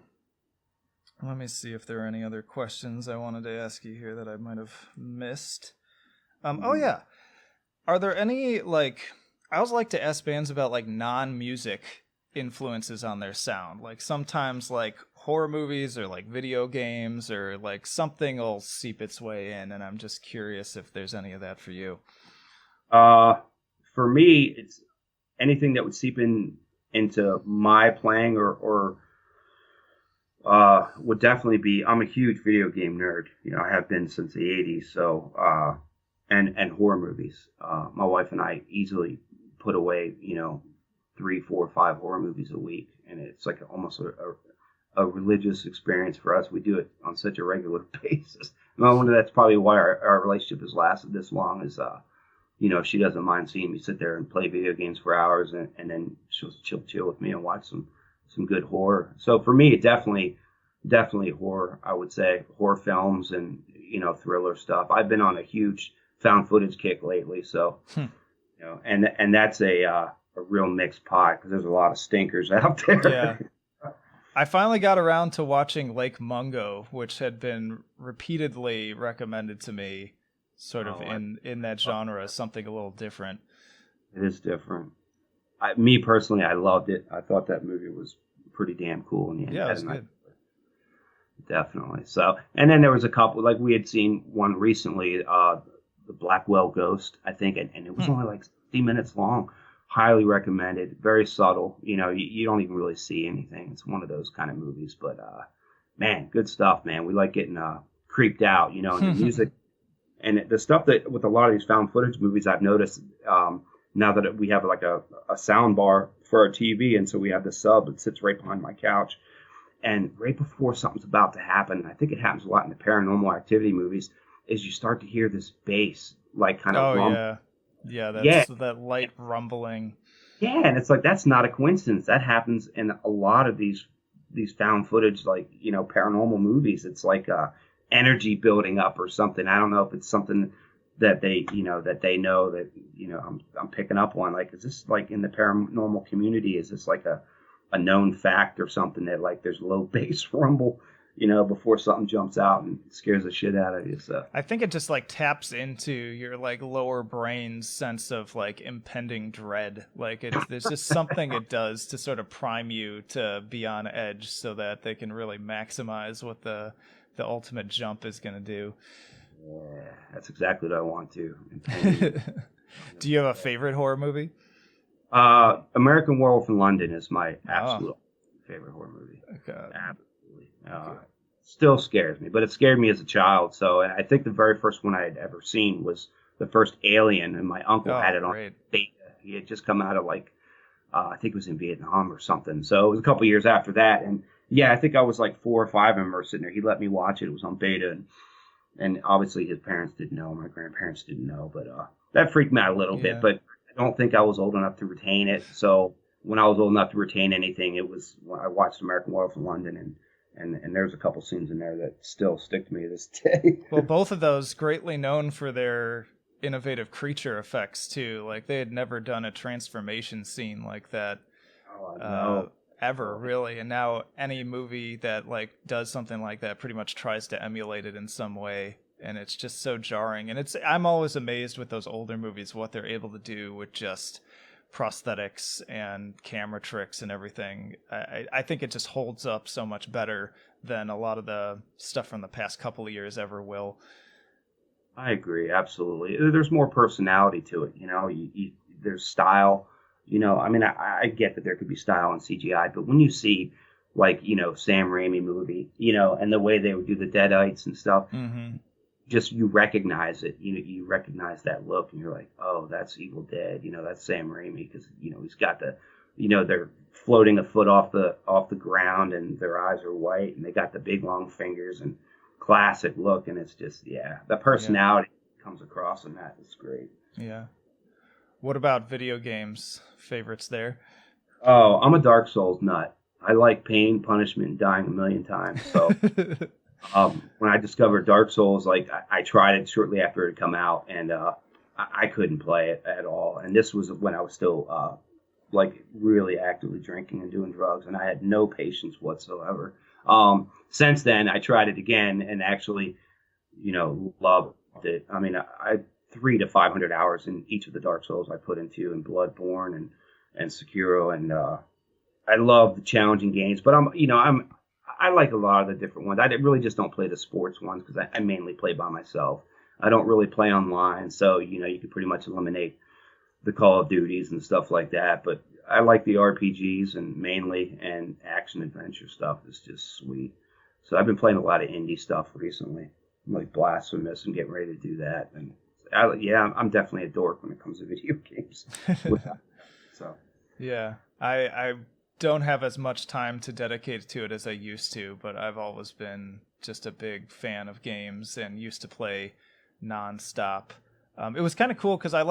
Let me see if there are any other questions I wanted to ask you here that I might have missed. Oh Mm. yeah. Are there any like I always like to ask bands about like non-music influences on their sound. Like sometimes like horror movies or like video games or like something will seep its way in, and I'm just curious if there's any of that for you. Uh, for me, it's anything that would seep into my playing or would definitely be. I'm a huge video game nerd. I have been since the '80s. So and horror movies. My wife and I easily put away 3, 4, 5 horror movies a week, and it's like almost a religious experience for us. We do it on such a regular basis. And I wonder that's probably why our relationship has lasted this long. Is she doesn't mind seeing me sit there and play video games for hours, and then she'll chill with me and watch some good horror. So for me, it definitely horror. I would say horror films and thriller stuff. I've been on a huge found footage kick lately, so Hmm. and that's a real mixed pot because there's a lot of stinkers out Yeah. there. I finally got around to watching Lake Mungo, which had been repeatedly recommended to me, sort of Oh, in that genre as something a little different. it is different. Me personally, I loved it. I thought that movie was pretty damn cool in the end. Yeah, it Ed was and I good. definitely. So, and then there was a couple like we had seen one recently, the Blackwell Ghost, I think, and it was Hmm. only like 60 minutes long. Highly recommended. Very subtle. You don't even really see anything. It's one of those kind of movies, but man, good stuff, man. We like getting creeped out, and the music and the stuff that with a lot of these found footage movies, I've noticed now that we have like a sound bar for our TV, and so we have the sub that sits right behind my couch. And right before something's about to happen, I think it happens a lot in the paranormal activity movies, is you start to hear this bass, like kind of Oh rumble. yeah, yeah. Yeah, That's that light rumbling. yeah, and it's like that's not a coincidence. That happens in a lot of these found footage, like paranormal movies. It's like energy building up or something. I don't know if it's something that they know that I'm picking up on. Like, is this like in the paranormal community? Is this like a known fact or something that like there's low bass rumble before something jumps out and scares the shit out of you. So I think it just like taps into your like lower brain's sense of like impending dread. Like there's just something it does to sort of prime you to be on edge so that they can really maximize what the ultimate jump is going to do. yeah, that's exactly what I want to. Do you have a favorite horror movie? American Werewolf in London is my Oh, absolute favorite horror movie. okay. Absolutely. Okay. Still scares me, but it scared me as a child. So, and I think the very first one I had ever seen was the first Alien, and my uncle Oh, had it on great. beta. He had just come out of like, I think it was in Vietnam or something. So it was a couple years after that, and yeah, I think I was like 4 or 5 of them were sitting there. He let me watch it. It was on beta, and obviously his parents didn't know, my grandparents didn't know, but that freaked me out a little bit. Yeah. But I don't think I was old enough to retain it. So when I was old enough to retain anything, it was when I watched American Werewolf in London, and there's a couple scenes in there that still stick to me to this day. Well, both of those greatly known for their innovative creature effects too. Like they had never done a transformation scene like that Oh uh, no! ever, really. And now any movie that like does something like that pretty much tries to emulate it in some way, and it's just so jarring. And I'm always amazed with those older movies what they're able to do with just prosthetics and camera tricks and everything. I think it just holds up so much better than a lot of the stuff from the past couple of years ever will. I agree, absolutely. There's more personality to it, there's style. I mean, I get that there could be style in CGI, but when you see, like, Sam Raimi movie, and the way they would do the Deadites and stuff, Mm-hmm. just you recognize it. You recognize that look, and you're like, oh, that's Evil Dead. That's Sam Raimi because he's got the, they're floating a foot off the ground, and their eyes are white, and they got the big long fingers and classic look, and it's just the personality comes across, and that is great. Yeah. What about video games? Favorites there? Oh, I'm a Dark Souls nut. I like pain, punishment, and dying a million times. So when I discovered Dark Souls, like I tried it shortly after it had come out, and I couldn't play it at all. And this was when I was still like really actively drinking and doing drugs, and I had no patience whatsoever. Since then, I tried it again and actually, loved it. I mean, I 300 to 500 hours in each of the Dark Souls I put into, and Bloodborne and Sekiro, and I love the challenging games. But I like a lot of the different ones. I really just don't play the sports ones because I mainly play by myself. I don't really play online, so you can pretty much eliminate the Call of Duties and stuff like that. But I like the RPGs and action adventure stuff is just sweet. So I've been playing a lot of indie stuff recently, like Blasphemous, and getting ready to do that. And I'm definitely a dork when it comes to video games. So Yeah. I don't have as much time to dedicate to it as I used to, but I've always been just a big fan of games and used to play nonstop. It was kind of cool because I'm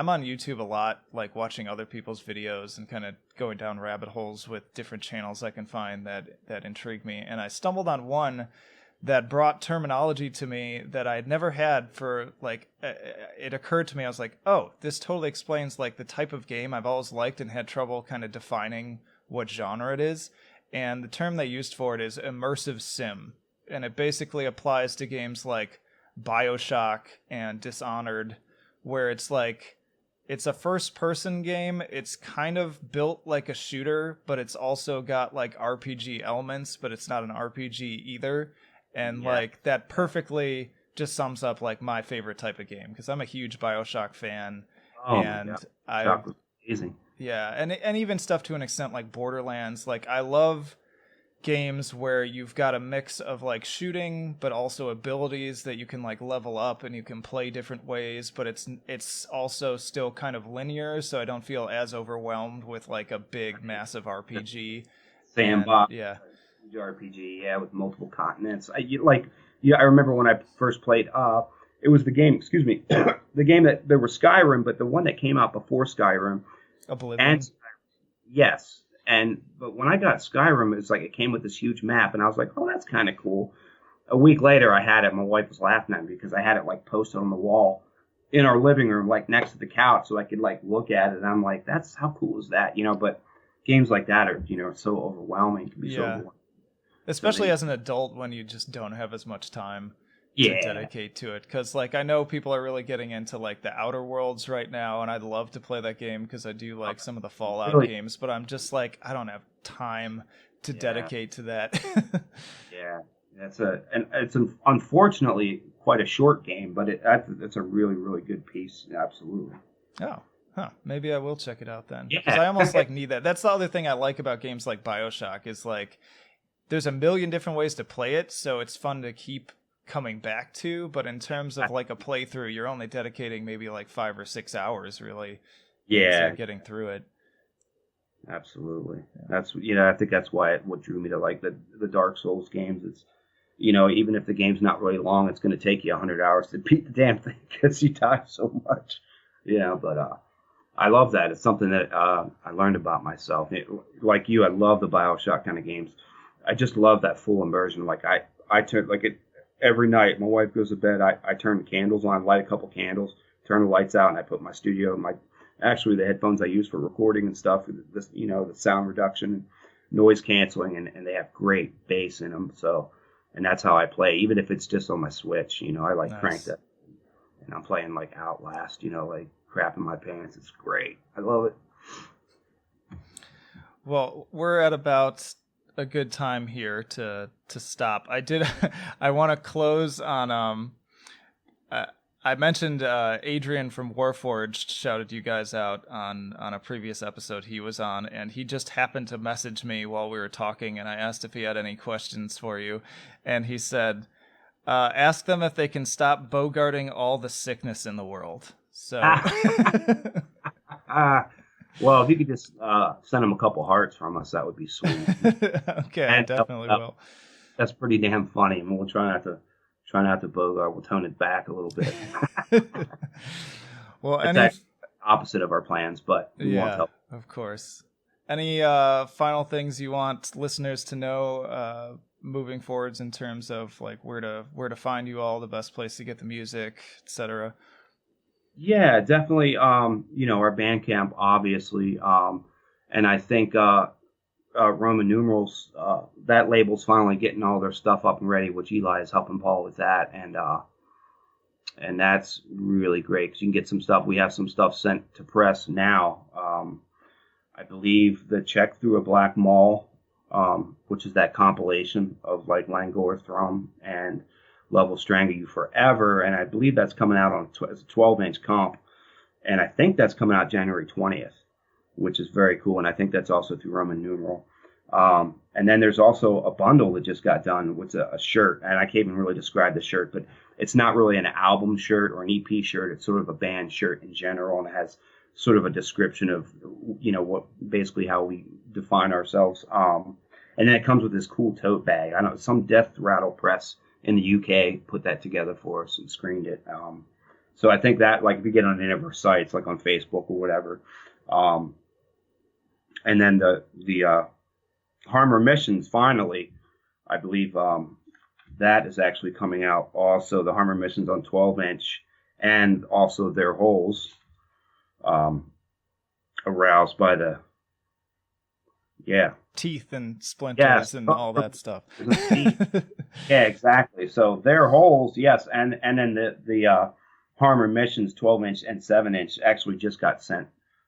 on YouTube a lot, like watching other people's videos and kind of going down rabbit holes with different channels I can find that intrigue me. And I stumbled on one that brought terminology to me that I had never had for like, it occurred to me, I was like, oh, this totally explains like the type of game I've always liked and had trouble kind of defining what genre it is. And the term they used for it is immersive sim. And it basically applies to games like BioShock and Dishonored, where it's like, it's a first person game. It's kind of built like a shooter, but it's also got like RPG elements, but it's not an RPG either. And like that perfectly just sums up like my favorite type of game because I'm a huge BioShock fan. oh my And god, I Shock was amazing. yeah, and even stuff to an extent like Borderlands. Like I love games where you've got a mix of like shooting but also abilities that you can like level up and you can play different ways, but it's also still kind of linear, so I don't feel as overwhelmed with like a big massive RPG. Sandbox. And yeah. RPG, with multiple continents. I remember when I first played. It was the game. Excuse me, the game that there was Skyrim, but the one that came out before Skyrim. Oblivion. And yes, but when I got Skyrim, it's like it came with this huge map, and I was like, oh, that's kind of cool. A week later, I had it. My wife was laughing at me because I had it like posted on the wall in our living room, like next to the couch, so I could like look at it. And I'm like, that's how cool is that, But games like that are so overwhelming. It can be so overwhelming. Especially as an adult when you just don't have as much time to dedicate to it. Because, like, I know people are really getting into, like, the Outer Worlds right now, and I'd love to play that game because I do like some of the Fallout games, but I'm just like, I don't have time to dedicate to that. Yeah. It's unfortunately quite a short game, but it's a really, really good piece. Absolutely. Oh. Huh. Maybe I will check it out then. Because I almost like need that. That's the other thing I like about games like BioShock is like there's a million different ways to play it, so it's fun to keep coming back to. But in terms of like a playthrough, you're only dedicating maybe like 5 or 6 hours really. To getting through it. Absolutely. That's I think that's what drew me to like the Dark Souls games. It's even if the game's not really long, it's going to take you 100 hours to beat the damn thing because you die so much. But I love that. It's something that I learned about myself. Like you, I love the BioShock kind of games. I just love that full immersion. Like I turn every night. My wife goes to bed. I turn the candles on, light a couple candles, turn the lights out, and I put my studio, actually the headphones I use for recording and stuff. The sound reduction, and noise canceling, and they have great bass in them. So, and that's how I play, even if it's just on my Switch. I like crank that, and I'm playing like Outlast. Like crapping my pants. It's great. I love it. Well, we're at about a good time here to stop. I want to close on I mentioned Adrian from Warforged shouted you guys out on a previous episode he was on, and he just happened to message me while we were talking, and I asked if he had any questions for you, and he said, ask them if they can stop bogarting all the sickness in the world. So, well, if you could just send them a couple hearts from us, that would be sweet. Okay, I definitely will. That's pretty damn funny, and we'll try not to bogart. We'll tone it back a little bit. Well, it's opposite of our plans, but we want to help. Of course. Any final things you want listeners to know moving forwards in terms of like where to find you all, the best place to get the music, etc.? Yeah, definitely. Our Bandcamp, obviously, and I think Roman numerals, that label's finally getting all their stuff up and ready, which Eli is helping Paul with that, and that's really great because you can get some stuff. We have some stuff sent to press now. I believe the check through a Black Mall, which is that compilation of like Langor Thrum and Love Will Strangle You Forever, and I believe that's coming out as a 12-inch comp, and I think that's coming out January 20th, which is very cool, and I think that's also through Roman numeral. And then there's also a bundle that just got done with a shirt, and I can't even really describe the shirt, but it's not really an album shirt or an EP shirt. It's sort of a band shirt in general, and it has sort of a description of what basically how we define ourselves. And then it comes with this cool tote bag. I know some Death Rattle press in the UK put that together for us and screened it. So I think that, like, if you get on any of our sites, like on Facebook or whatever, and then the Harm Remissions, finally, I believe that is actually coming out also. The Harm Remissions on 12-inch, and also Their Holes Aroused by the teeth and splinters and all that stuff. Yeah, exactly. So Their Holes, yes, and then the Harm Remissions 12-inch and 7-inch actually just got sent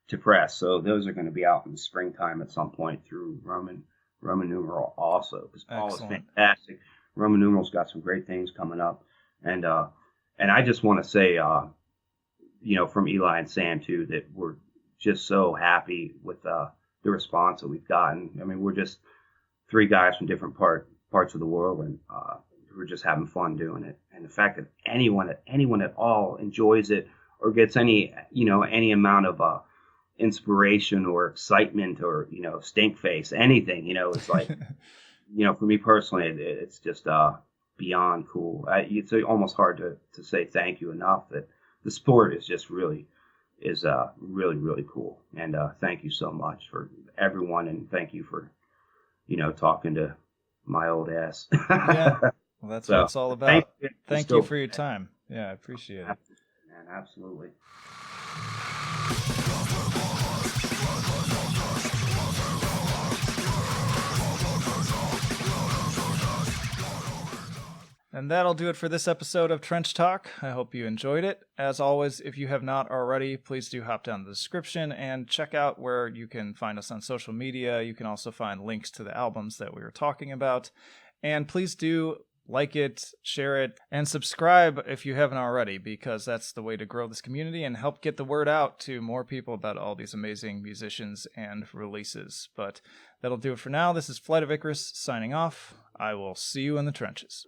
to press. So those are going to be out in the springtime at some point through Roman numeral also, because Paul is fantastic. Roman numeral's got some great things coming up, and I just want to say, from Eli and Sam too, that we're just so happy with the response that we've gotten. I mean, we're just 3 guys from different parts of the world, and we're just having fun doing it. And the fact that anyone at all enjoys it or gets any amount of inspiration or excitement or stink face, anything, it's like for me personally, it's just beyond cool. It's almost hard to say thank you enough. That the sport is just really really cool, and thank you so much for everyone, and thank you for talking to my old ass. Yeah, well, that's what it's all about. Thank you for your time. Yeah, I appreciate it. Man, absolutely. And that'll do it for this episode of Trench Talk. I hope you enjoyed it. As always, if you have not already, please do hop down to the description and check out where you can find us on social media. You can also find links to the albums that we were talking about. And please do like it, share it, and subscribe if you haven't already, because that's the way to grow this community and help get the word out to more people about all these amazing musicians and releases. But that'll do it for now. This is Flight of Icarus signing off. I will see you in the trenches.